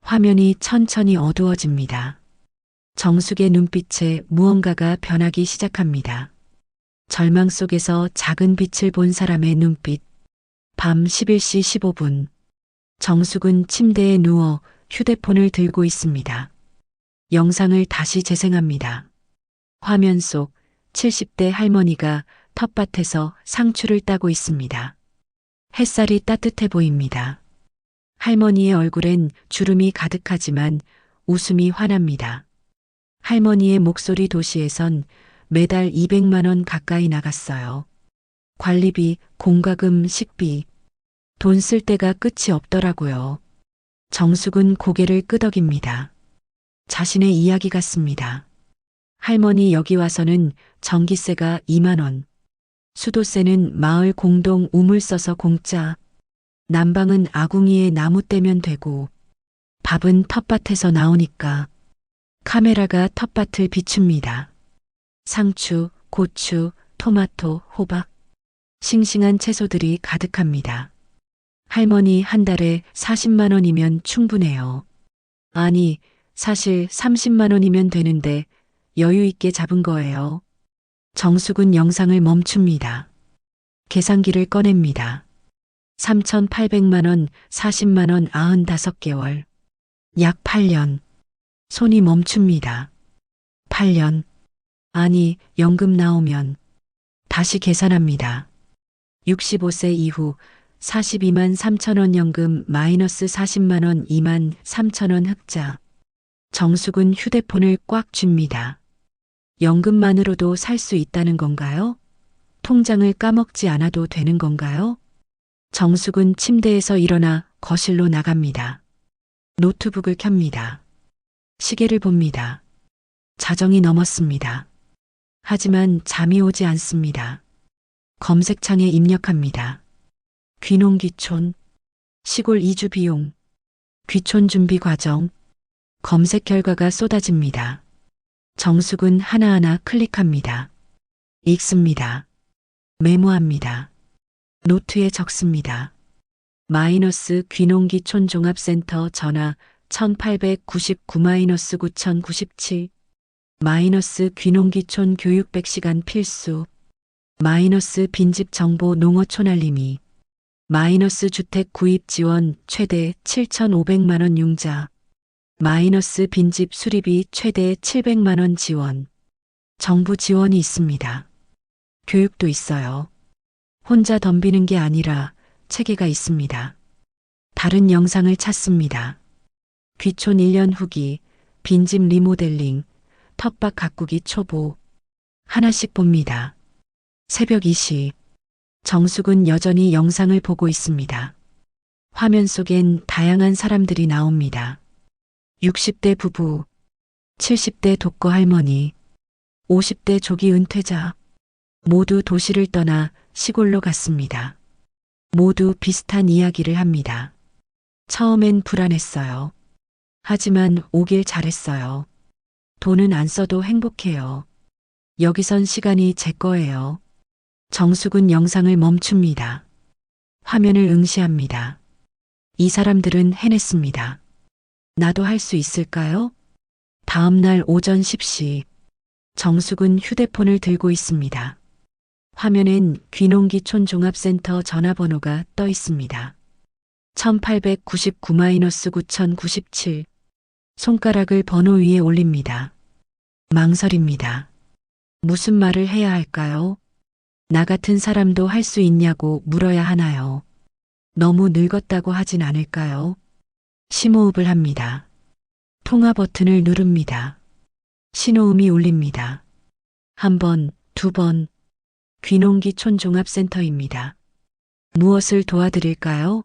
화면이 천천히 어두워집니다. 정숙의 눈빛에 무언가가 변하기 시작합니다. 절망 속에서 작은 빛을 본 사람의 눈빛. 밤 11시 15분. 정숙은 침대에 누워 휴대폰을 들고 있습니다. 영상을 다시 재생합니다. 화면 속 70대 할머니가 텃밭에서 상추를 따고 있습니다. 햇살이 따뜻해 보입니다. 할머니의 얼굴엔 주름이 가득하지만 웃음이 환합니다. 할머니의 목소리. 도시에선 매달 200만 원 가까이 나갔어요. 관리비, 공과금, 식비. 돈 쓸 데가 끝이 없더라고요. 정숙은 고개를 끄덕입니다. 자신의 이야기 같습니다. 할머니, 여기 와서는 전기세가 2만 원. 수도세는 마을 공동 우물 써서 공짜. 난방은 아궁이에 나무 떼면 되고. 밥은 텃밭에서 나오니까. 카메라가 텃밭을 비춥니다. 상추, 고추, 토마토, 호박. 싱싱한 채소들이 가득합니다. 할머니, 한 달에 40만 원이면 충분해요. 아니, 사실 30만 원이면 되는데 여유 있게 잡은 거예요. 정숙은 영상을 멈춥니다. 계산기를 꺼냅니다. 3,800만 원, 40만 원, 95개월. 약 8년. 손이 멈춥니다. 8년. 아니, 연금 나오면. 다시 계산합니다. 65세 이후 42만 3천 원 연금 마이너스 40만 원 2만 3천 원 흑자. 정숙은 휴대폰을 꽉 쥡니다. 연금만으로도 살 수 있다는 건가요? 통장을 까먹지 않아도 되는 건가요? 정숙은 침대에서 일어나 거실로 나갑니다. 노트북을 켭니다. 시계를 봅니다. 자정이 넘었습니다. 하지만 잠이 오지 않습니다. 검색창에 입력합니다. 귀농귀촌, 시골 이주 비용, 귀촌 준비 과정. 검색 결과가 쏟아집니다. 정숙은 하나하나 클릭합니다. 읽습니다. 메모합니다. 노트에 적습니다. 마이너스 귀농귀촌 종합센터 전화 1899-9097 마이너스 귀농귀촌 교육 100시간 필수 마이너스 빈집 정보 농어촌 알림이 마이너스 주택 구입 지원 최대 7,500만 원 융자 마이너스 빈집 수리비 최대 700만 원 지원. 정부 지원이 있습니다. 교육도 있어요. 혼자 덤비는 게 아니라 체계가 있습니다. 다른 영상을 찾습니다. 귀촌 1년 후기, 빈집 리모델링, 텃밭 가꾸기 초보. 하나씩 봅니다. 새벽 2시. 정숙은 여전히 영상을 보고 있습니다. 화면 속엔 다양한 사람들이 나옵니다. 60대 부부, 70대 독거 할머니, 50대 조기 은퇴자. 모두 도시를 떠나 시골로 갔습니다. 모두 비슷한 이야기를 합니다. 처음엔 불안했어요. 하지만 오길 잘했어요. 돈은 안 써도 행복해요. 여기선 시간이 제 거예요. 정숙은 영상을 멈춥니다. 화면을 응시합니다. 이 사람들은 해냈습니다. 나도 할 수 있을까요? 다음 날 오전 10시 정숙은 휴대폰을 들고 있습니다. 화면엔 귀농기촌 종합센터 전화번호가 떠 있습니다. 1899-9097. 손가락을 번호 위에 올립니다. 망설입니다. 무슨 말을 해야 할까요? 나 같은 사람도 할 수 있냐고 물어야 하나요? 너무 늙었다고 하진 않을까요? 심호흡을 합니다. 통화 버튼을 누릅니다. 신호음이 울립니다. 한 번, 두 번. 귀농기촌 종합센터입니다. 무엇을 도와드릴까요?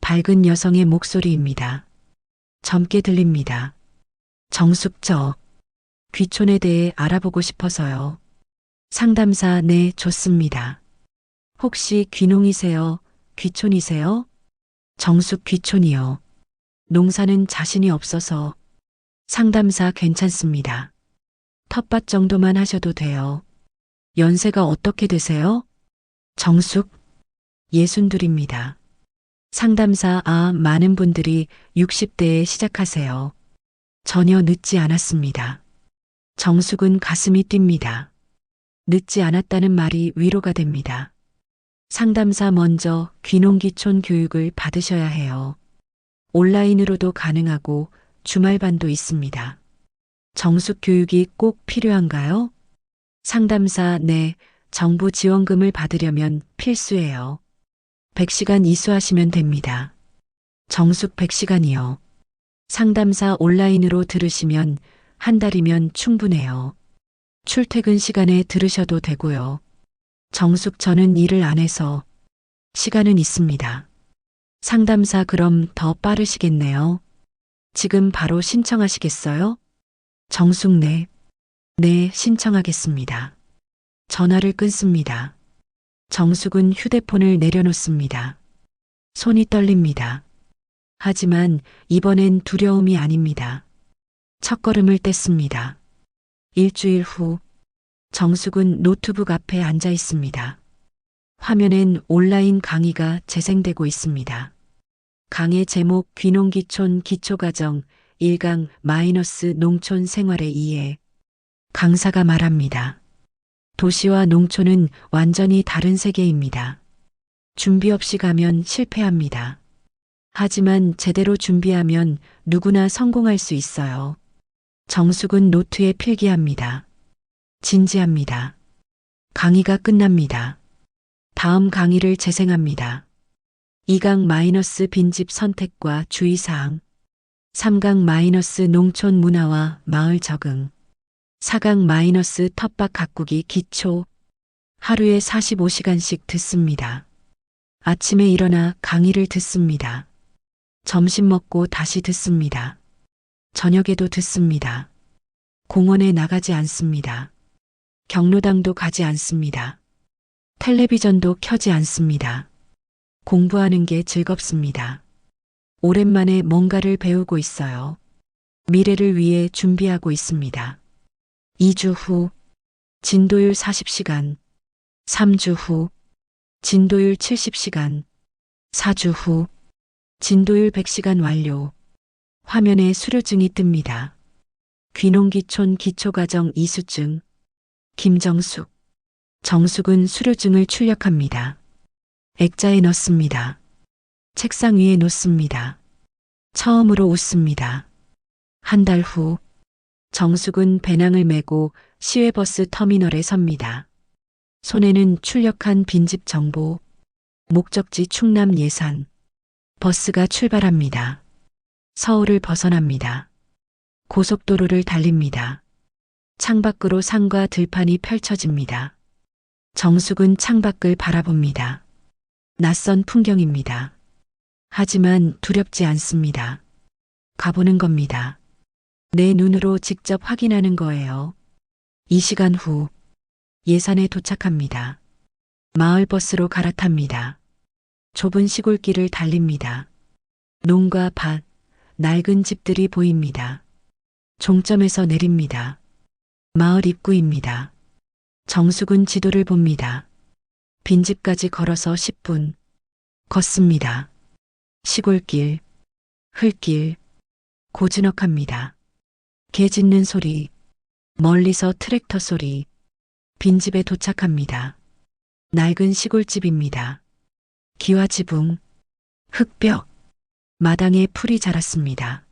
밝은 여성의 목소리입니다. 젊게 들립니다. 정숙 저 귀촌에 대해 알아보고 싶어서요. 상담사 네, 좋습니다. 혹시 귀농이세요? 귀촌이세요? 정숙 귀촌이요. 농사는 자신이 없어서. 상담사 괜찮습니다. 텃밭 정도만 하셔도 돼요. 연세가 어떻게 되세요? 정숙 62입니다. 상담사 많은 분들이 60대에 시작하세요. 전혀 늦지 않았습니다. 정숙은 가슴이 뜁니다. 늦지 않았다는 말이 위로가 됩니다. 상담사 먼저 귀농기촌 교육을 받으셔야 해요. 온라인으로도 가능하고 주말반도 있습니다. 정숙 교육이 꼭 필요한가요? 상담사 네, 정부 지원금을 받으려면 필수예요. 100시간 이수하시면 됩니다. 정숙 100시간이요. 상담사 온라인으로 들으시면 한 달이면 충분해요. 출퇴근 시간에 들으셔도 되고요. 정숙 저는 일을 안 해서 시간은 있습니다. 상담사 그럼 더 빠르시겠네요. 지금 바로 신청하시겠어요? 정숙 네, 신청하겠습니다. 전화를 끊습니다. 정숙은 휴대폰을 내려놓습니다. 손이 떨립니다. 하지만 이번엔 두려움이 아닙니다. 첫걸음을 뗐습니다. 일주일 후 정숙은 노트북 앞에 앉아 있습니다. 화면엔 온라인 강의가 재생되고 있습니다. 강의 제목 귀농기촌 기초과정 1강 마이너스 농촌 생활의 이해. 강사가 말합니다. 도시와 농촌은 완전히 다른 세계입니다. 준비 없이 가면 실패합니다. 하지만 제대로 준비하면 누구나 성공할 수 있어요. 정숙은 노트에 필기합니다. 진지합니다. 강의가 끝납니다. 다음 강의를 재생합니다. 2강 마이너스 빈집 선택과 주의사항. 3강 마이너스 농촌 문화와 마을 적응. 4강 마이너스 텃밭 가꾸기 기초. 하루에 45시간씩 듣습니다. 아침에 일어나 강의를 듣습니다. 점심 먹고 다시 듣습니다. 저녁에도 듣습니다. 공원에 나가지 않습니다. 경로당도 가지 않습니다. 텔레비전도 켜지 않습니다. 공부하는 게 즐겁습니다. 오랜만에 뭔가를 배우고 있어요. 미래를 위해 준비하고 있습니다. 2주 후 진도율 40시간, 3주 후 진도율 70시간, 4주 후 진도율 100시간 완료. 화면에 수료증이 뜹니다. 귀농기촌 기초과정 이수증. 김정숙. 정숙은 수료증을 출력합니다. 액자에 넣습니다. 책상 위에 놓습니다. 처음으로 웃습니다. 한 달 후 정숙은 배낭을 메고 시외버스 터미널에 섭니다. 손에는 출력한 빈집 정보. 목적지 충남 예산. 버스가 출발합니다. 서울을 벗어납니다. 고속도로를 달립니다. 창밖으로 산과 들판이 펼쳐집니다. 정숙은 창밖을 바라봅니다. 낯선 풍경입니다. 하지만 두렵지 않습니다. 가보는 겁니다. 내 눈으로 직접 확인하는 거예요. 2시간 후 예산에 도착합니다. 마을버스로 갈아탑니다. 좁은 시골길을 달립니다. 농과 밭, 낡은 집들이 보입니다. 종점에서 내립니다. 마을 입구입니다. 정숙은 지도를 봅니다. 빈집까지 걸어서 10분. 걷습니다. 시골길, 흙길, 고즈넉합니다. 개 짖는 소리, 멀리서 트랙터 소리, 빈집에 도착합니다. 낡은 시골집입니다. 기와 지붕, 흙벽, 마당에 풀이 자랐습니다.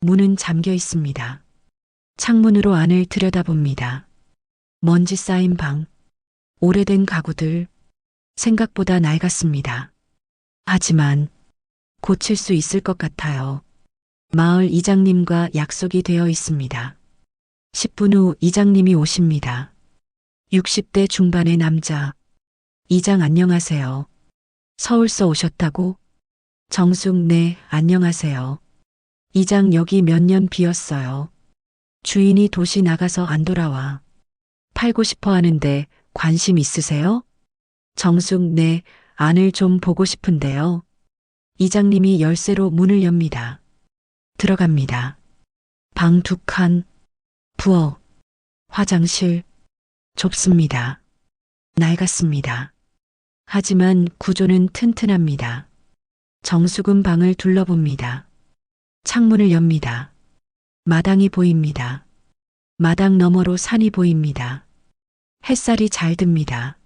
문은 잠겨 있습니다. 창문으로 안을 들여다봅니다. 먼지 쌓인 방, 오래된 가구들, 생각보다 낡았습니다. 하지만 고칠 수 있을 것 같아요. 마을 이장님과 약속이 되어 있습니다. 10분 후 이장님이 오십니다. 60대 중반의 남자. 이장 안녕하세요. 서울서 오셨다고? 정숙 네, 안녕하세요. 이장 여기 몇 년 비었어요. 주인이 도시 나가서 안 돌아와. 팔고 싶어 하는데 관심 있으세요? 정숙 네, 안을 좀 보고 싶은데요. 이장님이 열쇠로 문을 엽니다. 들어갑니다. 방 2칸, 부엌, 화장실, 좁습니다. 낡았습니다. 하지만 구조는 튼튼합니다. 정숙은 방을 둘러봅니다. 창문을 엽니다. 마당이 보입니다. 마당 너머로 산이 보입니다. 햇살이 잘 듭니다.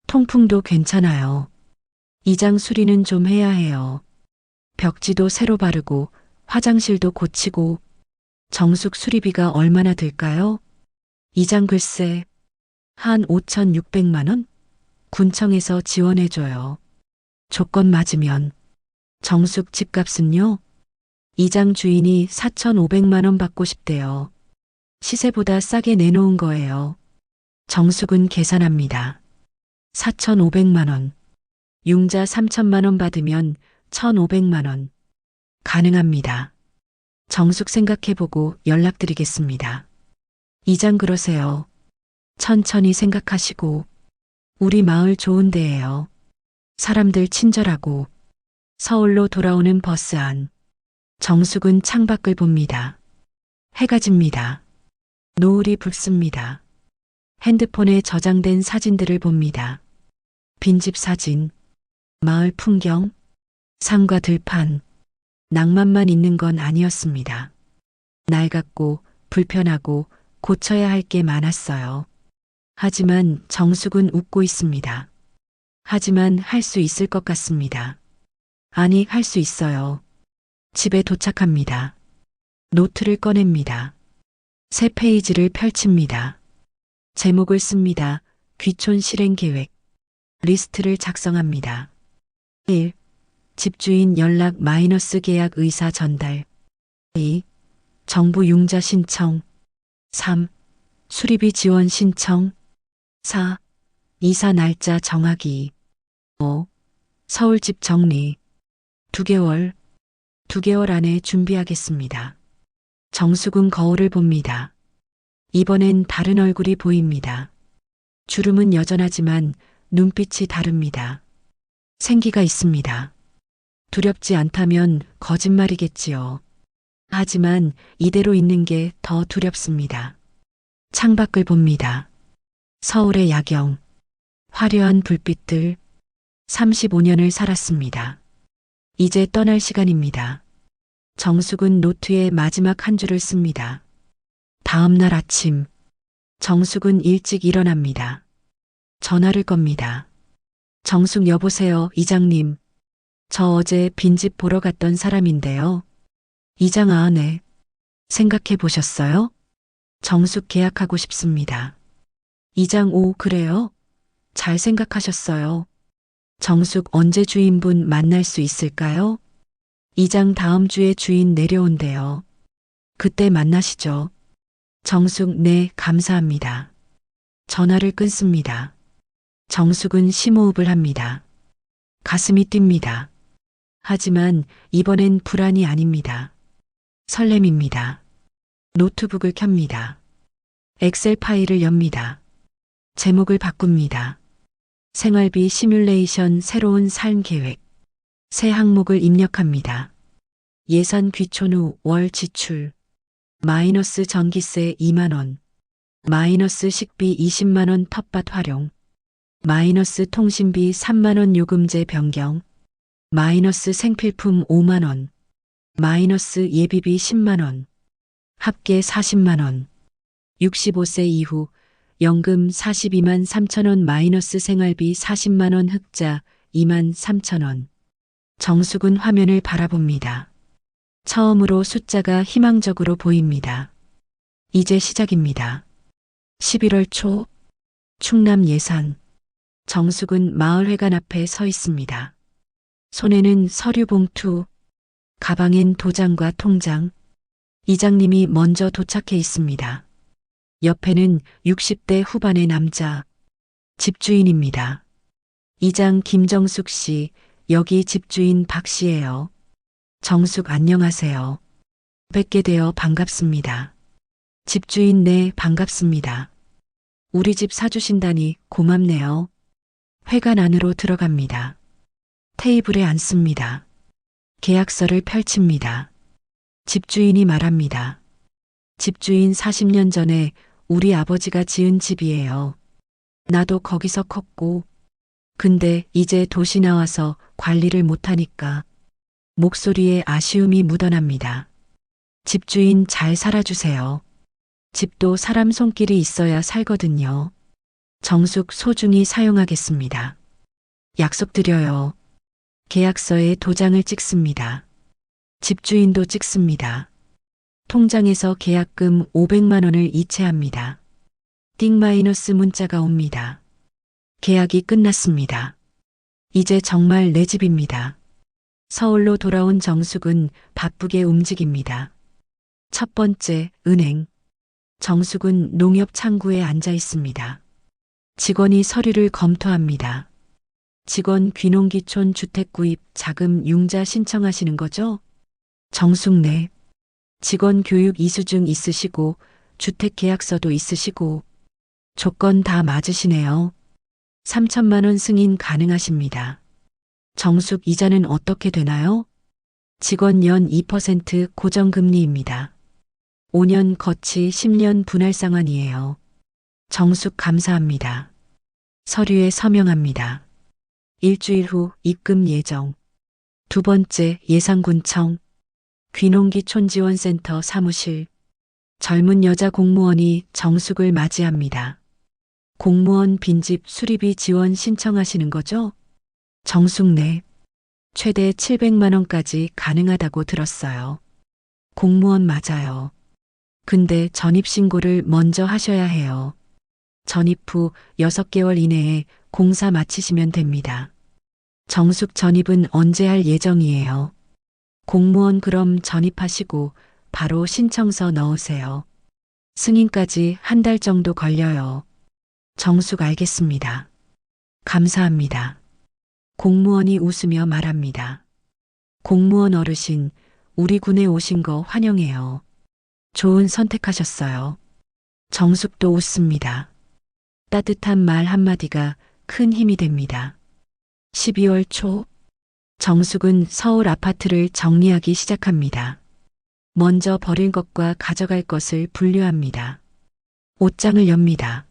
통풍도 괜찮아요. 이장 수리는 좀 해야 해요. 벽지도 새로 바르고 화장실도 고치고. 정숙 수리비가 얼마나 들까요? 이장 글쎄 한 5,600만 원? 군청에서 지원해줘요. 조건 맞으면. 정숙 집값은요? 이장 주인이 4,500만 원 받고 싶대요. 시세보다 싸게 내놓은 거예요. 정숙은 계산합니다. 4,500만 원. 융자 3천만 원 받으면 1,500만 원. 가능합니다. 정숙 생각해보고 연락드리겠습니다. 이장 그러세요. 천천히 생각하시고. 우리 마을 좋은 데예요. 사람들 친절하고. 서울로 돌아오는 버스 안. 정숙은 창밖을 봅니다. 해가 집니다. 노을이 붉습니다. 핸드폰에 저장된 사진들을 봅니다. 빈집 사진, 마을 풍경, 산과 들판. 낭만만 있는 건 아니었습니다. 낡았고 불편하고 고쳐야 할 게 많았어요. 하지만 정숙은 웃고 있습니다. 하지만 할 수 있을 것 같습니다. 아니, 할 수 있어요. 집에 도착합니다. 노트를 꺼냅니다. 새 페이지를 펼칩니다. 제목을 씁니다. 귀촌 실행 계획. 리스트를 작성합니다. 1. 집주인 연락 마이너스 계약 의사 전달. 2. 정부 융자 신청. 3. 수리비 지원 신청. 4. 이사 날짜 정하기. 5. 서울집 정리. 2개월. 2개월 안에 준비하겠습니다. 정숙은 거울을 봅니다. 이번엔 다른 얼굴이 보입니다. 주름은 여전하지만 눈빛이 다릅니다. 생기가 있습니다. 두렵지 않다면 거짓말이겠지요. 하지만 이대로 있는 게 더 두렵습니다. 창밖을 봅니다. 서울의 야경, 화려한 불빛들. 35년을 살았습니다. 이제 떠날 시간입니다. 정숙은 노트에 마지막 한 줄을 씁니다. 다음 날 아침, 정숙은 일찍 일어납니다. 전화를 겁니다. 정숙 여보세요, 이장님. 저 어제 빈집 보러 갔던 사람인데요. 이장 네. 생각해 보셨어요? 정숙 계약하고 싶습니다. 이장 오, 그래요? 잘 생각하셨어요. 정숙 언제 주인분 만날 수 있을까요? 이장 다음 주에 주인 내려온대요. 그때 만나시죠. 정숙 네, 감사합니다. 전화를 끊습니다. 정숙은 심호흡을 합니다. 가슴이 뜁니다. 하지만 이번엔 불안이 아닙니다. 설렘입니다. 노트북을 켭니다. 엑셀 파일을 엽니다. 제목을 바꿉니다. 생활비 시뮬레이션 새로운 삶 계획. 새 항목을 입력합니다. 예산 귀촌 후 월 지출. 마이너스 전기세 2만 원. 마이너스 식비 20만 원 텃밭 활용. 마이너스 통신비 3만 원 요금제 변경. 마이너스 생필품 5만 원. 마이너스 예비비 10만 원. 합계 40만 원. 65세 이후 연금 42만 3천 원 마이너스 생활비 40만 원 흑자 2만 3천 원. 정숙은 화면을 바라봅니다. 처음으로 숫자가 희망적으로 보입니다. 이제 시작입니다. 11월 초 충남 예산. 정숙은 마을회관 앞에 서 있습니다. 손에는 서류 봉투, 가방엔 도장과 통장. 이장님이 먼저 도착해 있습니다. 옆에는 60대 후반의 남자, 집주인입니다. 이장 김정숙 씨, 여기 집주인 박 씨예요. 정숙 안녕하세요. 뵙게 되어 반갑습니다. 집주인 네 반갑습니다. 우리 집 사주신다니 고맙네요. 회관 안으로 들어갑니다. 테이블에 앉습니다. 계약서를 펼칩니다. 집주인이 말합니다. 집주인 40년 전에 우리 아버지가 지은 집이에요. 나도 거기서 컸고, 근데 이제 도시 나와서 관리를 못하니까 목소리에 아쉬움이 묻어납니다. 집주인 잘 살아주세요. 집도 사람 손길이 있어야 살거든요. 정숙 소중히 사용하겠습니다. 약속드려요. 계약서에 도장을 찍습니다. 집주인도 찍습니다. 통장에서 계약금 500만 원을 이체합니다. 띵 마이너스 문자가 옵니다. 계약이 끝났습니다. 이제 정말 내 집입니다. 서울로 돌아온 정숙은 바쁘게 움직입니다. 첫 번째, 은행. 정숙은 농협 창구에 앉아 있습니다. 직원이 서류를 검토합니다. 직원 귀농기촌 주택구입 자금 융자 신청하시는 거죠? 정숙 네. 직원 교육 이수증 있으시고 주택계약서도 있으시고 조건 다 맞으시네요. 3천만 원 승인 가능하십니다. 정숙 이자는 어떻게 되나요? 직원 연 2% 고정금리입니다. 5년 거치 10년 분할상환이에요. 정숙 감사합니다. 서류에 서명합니다. 일주일 후 입금 예정. 두 번째 예산군청. 귀농기촌지원센터 사무실. 젊은 여자 공무원이 정숙을 맞이합니다. 공무원 빈집 수리비 지원 신청하시는 거죠? 정숙 네. 최대 700만 원까지 가능하다고 들었어요. 공무원 맞아요. 근데 전입신고를 먼저 하셔야 해요. 전입 후 6개월 이내에 공사 마치시면 됩니다. 정숙 전입은 언제 할 예정이에요? 공무원 그럼 전입하시고 바로 신청서 넣으세요. 승인까지 한 달 정도 걸려요. 정숙 알겠습니다. 감사합니다. 공무원이 웃으며 말합니다. 공무원 어르신, 우리 군에 오신 거 환영해요. 좋은 선택하셨어요. 정숙도 웃습니다. 따뜻한 말 한마디가 큰 힘이 됩니다. 12월 초 정숙은 서울 아파트를 정리하기 시작합니다. 먼저 버릴 것과 가져갈 것을 분류합니다. 옷장을 엽니다.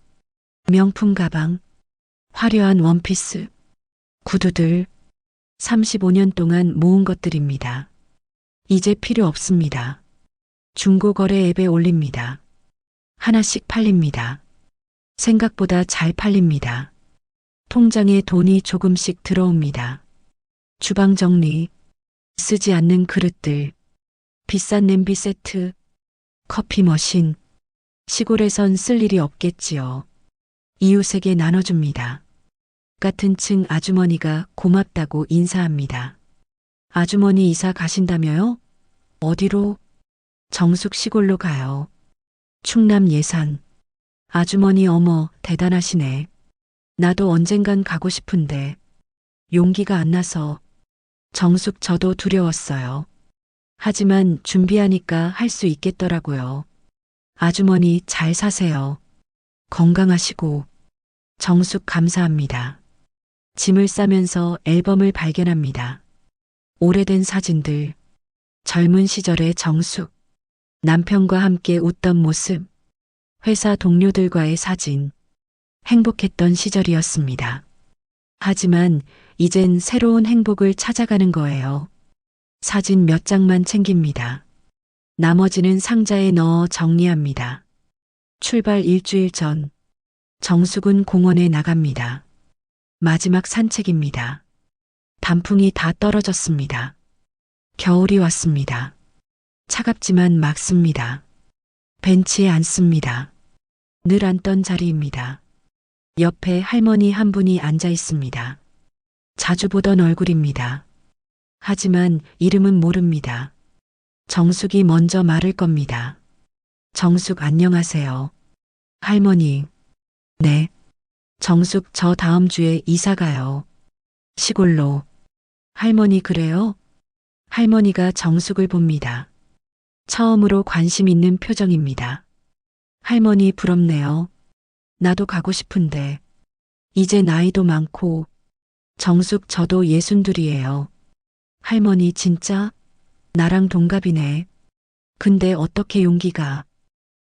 명품 가방, 화려한 원피스, 구두들, 35년 동안 모은 것들입니다. 이제 필요 없습니다. 중고거래 앱에 올립니다. 하나씩 팔립니다. 생각보다 잘 팔립니다. 통장에 돈이 조금씩 들어옵니다. 주방 정리, 쓰지 않는 그릇들, 비싼 냄비 세트, 커피 머신, 시골에선 쓸 일이 없겠지요. 이웃에게 나눠줍니다. 같은 층 아주머니가 고맙다고 인사합니다. 아주머니 이사 가신다며요? 어디로? 정숙 시골로 가요. 충남 예산. 아주머니 어머 대단하시네. 나도 언젠간 가고 싶은데 용기가 안 나서. 정숙 저도 두려웠어요. 하지만 준비하니까 할 수 있겠더라고요. 아주머니 잘 사세요. 건강하시고. 정숙 감사합니다. 짐을 싸면서 앨범을 발견합니다. 오래된 사진들. 젊은 시절의 정숙. 남편과 함께 웃던 모습. 회사 동료들과의 사진. 행복했던 시절이었습니다. 하지만 이젠 새로운 행복을 찾아가는 거예요. 사진 몇 장만 챙깁니다. 나머지는 상자에 넣어 정리합니다. 출발 일주일 전, 정숙은 공원에 나갑니다. 마지막 산책입니다. 단풍이 다 떨어졌습니다. 겨울이 왔습니다. 차갑지만 맑습니다. 벤치에 앉습니다. 늘 앉던 자리입니다. 옆에 할머니 한 분이 앉아 있습니다. 자주 보던 얼굴입니다. 하지만 이름은 모릅니다. 정숙이 먼저 말을 겁니다. 정숙 안녕하세요. 할머니. 네. 정숙 저 다음 주에 이사 가요. 시골로. 할머니 그래요? 할머니가 정숙을 봅니다. 처음으로 관심 있는 표정입니다. 할머니 부럽네요. 나도 가고 싶은데. 이제 나이도 많고. 정숙 저도 62이에요. 할머니 진짜? 나랑 동갑이네. 근데 어떻게 용기가?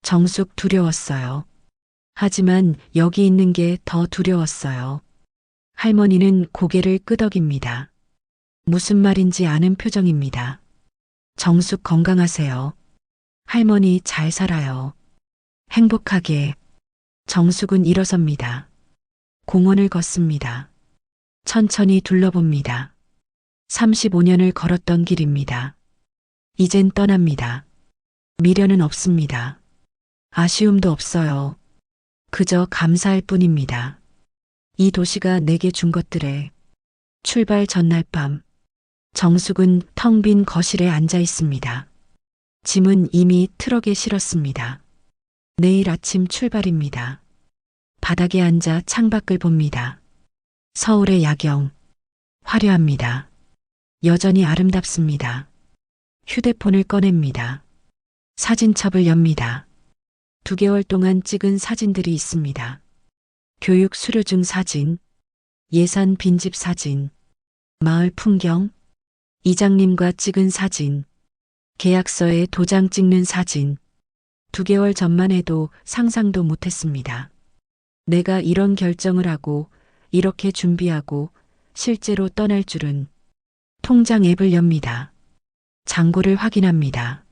정숙 두려웠어요. 하지만 여기 있는 게 더 두려웠어요. 할머니는 고개를 끄덕입니다. 무슨 말인지 아는 표정입니다. 정숙 건강하세요. 할머니 잘 살아요. 행복하게. 정숙은 일어섭니다. 공원을 걷습니다. 천천히 둘러봅니다. 35년을 걸었던 길입니다. 이젠 떠납니다. 미련은 없습니다. 아쉬움도 없어요. 그저 감사할 뿐입니다. 이 도시가 내게 준 것들에. 출발 전날 밤, 정숙은 텅 빈 거실에 앉아 있습니다. 짐은 이미 트럭에 실었습니다. 내일 아침 출발입니다. 바닥에 앉아 창밖을 봅니다. 서울의 야경. 화려합니다. 여전히 아름답습니다. 휴대폰을 꺼냅니다. 사진첩을 엽니다. 2개월 동안 찍은 사진들이 있습니다. 교육 수료증 사진, 예산 빈집 사진, 마을 풍경, 이장님과 찍은 사진, 계약서에 도장 찍는 사진. 2개월 전만 해도 상상도 못했습니다. 내가 이런 결정을 하고 이렇게 준비하고 실제로 떠날 줄은. 통장 앱을 엽니다. 잔고를 확인합니다.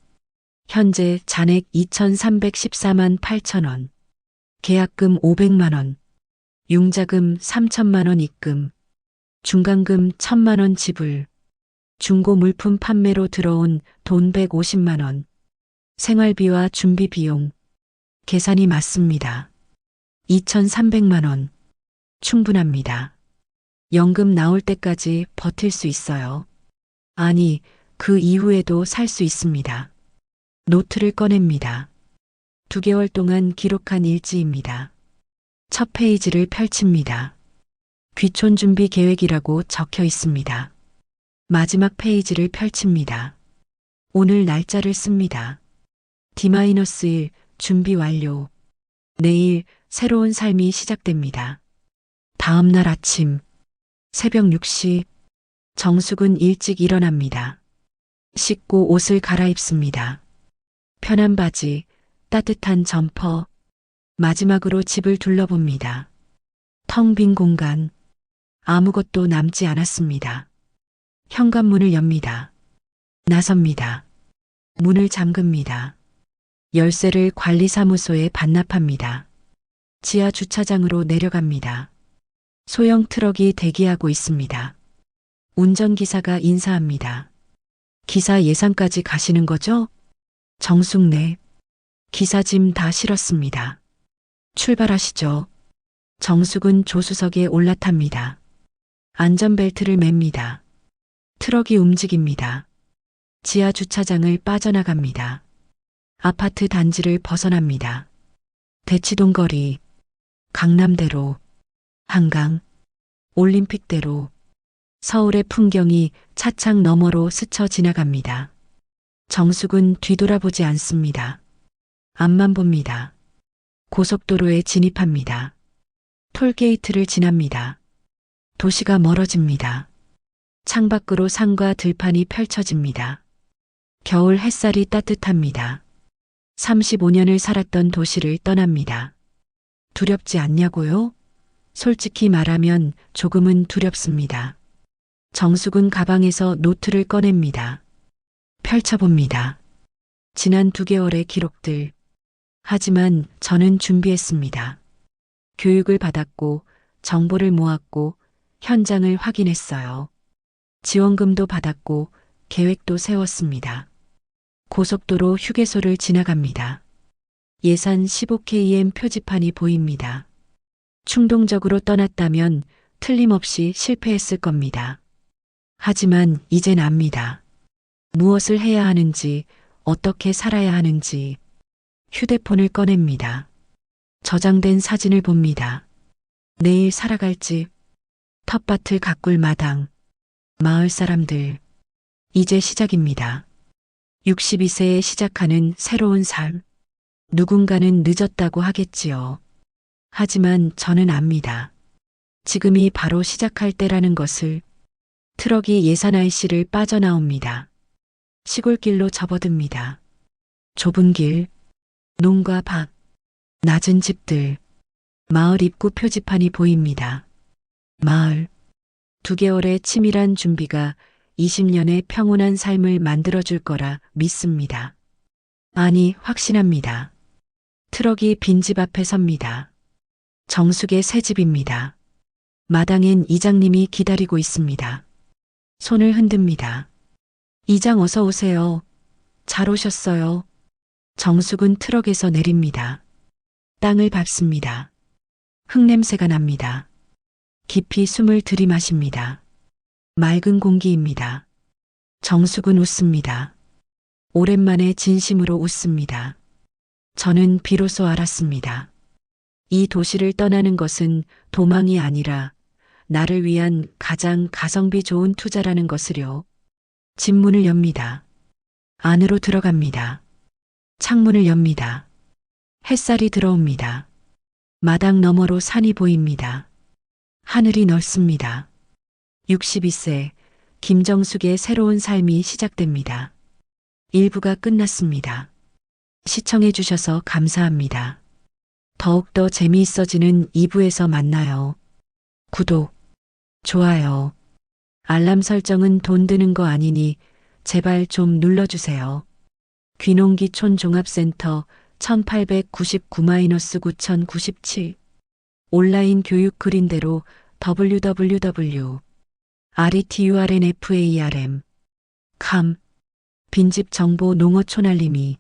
현재 잔액 2,314만 8천 원, 계약금 500만 원, 융자금 3천만 원 입금, 중간금 1,000만 원 지불, 중고 물품 판매로 들어온 돈 150만 원, 생활비와 준비 비용, 계산이 맞습니다. 2,300만 원, 충분합니다. 연금 나올 때까지 버틸 수 있어요. 아니, 그 이후에도 살 수 있습니다. 노트를 꺼냅니다. 2개월 동안 기록한 일지입니다. 첫 페이지를 펼칩니다. 귀촌 준비 계획이라고 적혀 있습니다. 마지막 페이지를 펼칩니다. 오늘 날짜를 씁니다. D-1 준비 완료. 내일 새로운 삶이 시작됩니다. 다음 날 아침 새벽 6시 정숙은 일찍 일어납니다. 씻고 옷을 갈아입습니다. 편한 바지, 따뜻한 점퍼. 마지막으로 집을 둘러봅니다. 텅 빈 공간. 아무것도 남지 않았습니다. 현관문을 엽니다. 나섭니다. 문을 잠급니다. 열쇠를 관리사무소에 반납합니다. 지하 주차장으로 내려갑니다. 소형 트럭이 대기하고 있습니다. 운전기사가 인사합니다. 기사 예산까지 가시는 거죠? 정숙 네. 기사 짐 다 실었습니다. 출발하시죠. 정숙은 조수석에 올라탑니다. 안전벨트를 맵니다. 트럭이 움직입니다. 지하 주차장을 빠져나갑니다. 아파트 단지를 벗어납니다. 대치동 거리, 강남대로, 한강, 올림픽대로, 서울의 풍경이 차창 너머로 스쳐 지나갑니다. 정숙은 뒤돌아보지 않습니다. 앞만 봅니다. 고속도로에 진입합니다. 톨게이트를 지납니다. 도시가 멀어집니다. 창밖으로 산과 들판이 펼쳐집니다. 겨울 햇살이 따뜻합니다. 35년을 살았던 도시를 떠납니다. 두렵지 않냐고요? 솔직히 말하면 조금은 두렵습니다. 정숙은 가방에서 노트를 꺼냅니다. 펼쳐봅니다. 지난 2개월의 기록들. 하지만 저는 준비했습니다. 교육을 받았고, 정보를 모았고, 현장을 확인했어요. 지원금도 받았고, 계획도 세웠습니다. 고속도로 휴게소를 지나갑니다. 예산 15km 표지판이 보입니다. 충동적으로 떠났다면 틀림없이 실패했을 겁니다. 하지만 이젠 압니다. 무엇을 해야 하는지, 어떻게 살아야 하는지. 휴대폰을 꺼냅니다. 저장된 사진을 봅니다. 내일 살아갈 집, 텃밭을 가꿀 마당, 마을 사람들. 이제 시작입니다. 62세에 시작하는 새로운 삶. 누군가는 늦었다고 하겠지요. 하지만 저는 압니다. 지금이 바로 시작할 때라는 것을. 트럭이 예산IC를 빠져나옵니다. 시골길로 접어듭니다. 좁은 길, 농과 밭, 낮은 집들, 마을 입구 표지판이 보입니다. 마을. 2개월의 치밀한 준비가 20년의 평온한 삶을 만들어줄 거라 믿습니다. 아니, 확신합니다. 트럭이 빈집 앞에 섭니다. 정숙의 새 집입니다. 마당엔 이장님이 기다리고 있습니다. 손을 흔듭니다. 이장 어서 오세요. 잘 오셨어요. 정숙은 트럭에서 내립니다. 땅을 밟습니다. 흙냄새가 납니다. 깊이 숨을 들이마십니다. 맑은 공기입니다. 정숙은 웃습니다. 오랜만에 진심으로 웃습니다. 저는 비로소 알았습니다. 이 도시를 떠나는 것은 도망이 아니라 나를 위한 가장 가성비 좋은 투자라는 것을요. 집 문을 엽니다. 안으로 들어갑니다. 창문을 엽니다. 햇살이 들어옵니다. 마당 너머로 산이 보입니다. 하늘이 넓습니다. 62세 김정숙의 새로운 삶이 시작됩니다. 1부가 끝났습니다. 시청해 주셔서 감사합니다. 더욱더 재미있어지는 2부에서 만나요. 구독, 좋아요, 알람 설정은 돈 드는 거 아니니 제발 좀 눌러주세요. 귀농기촌 종합센터 1899-9097 온라인 교육 그린대로 www.returnfarm.com 빈집 정보 농어촌 알림이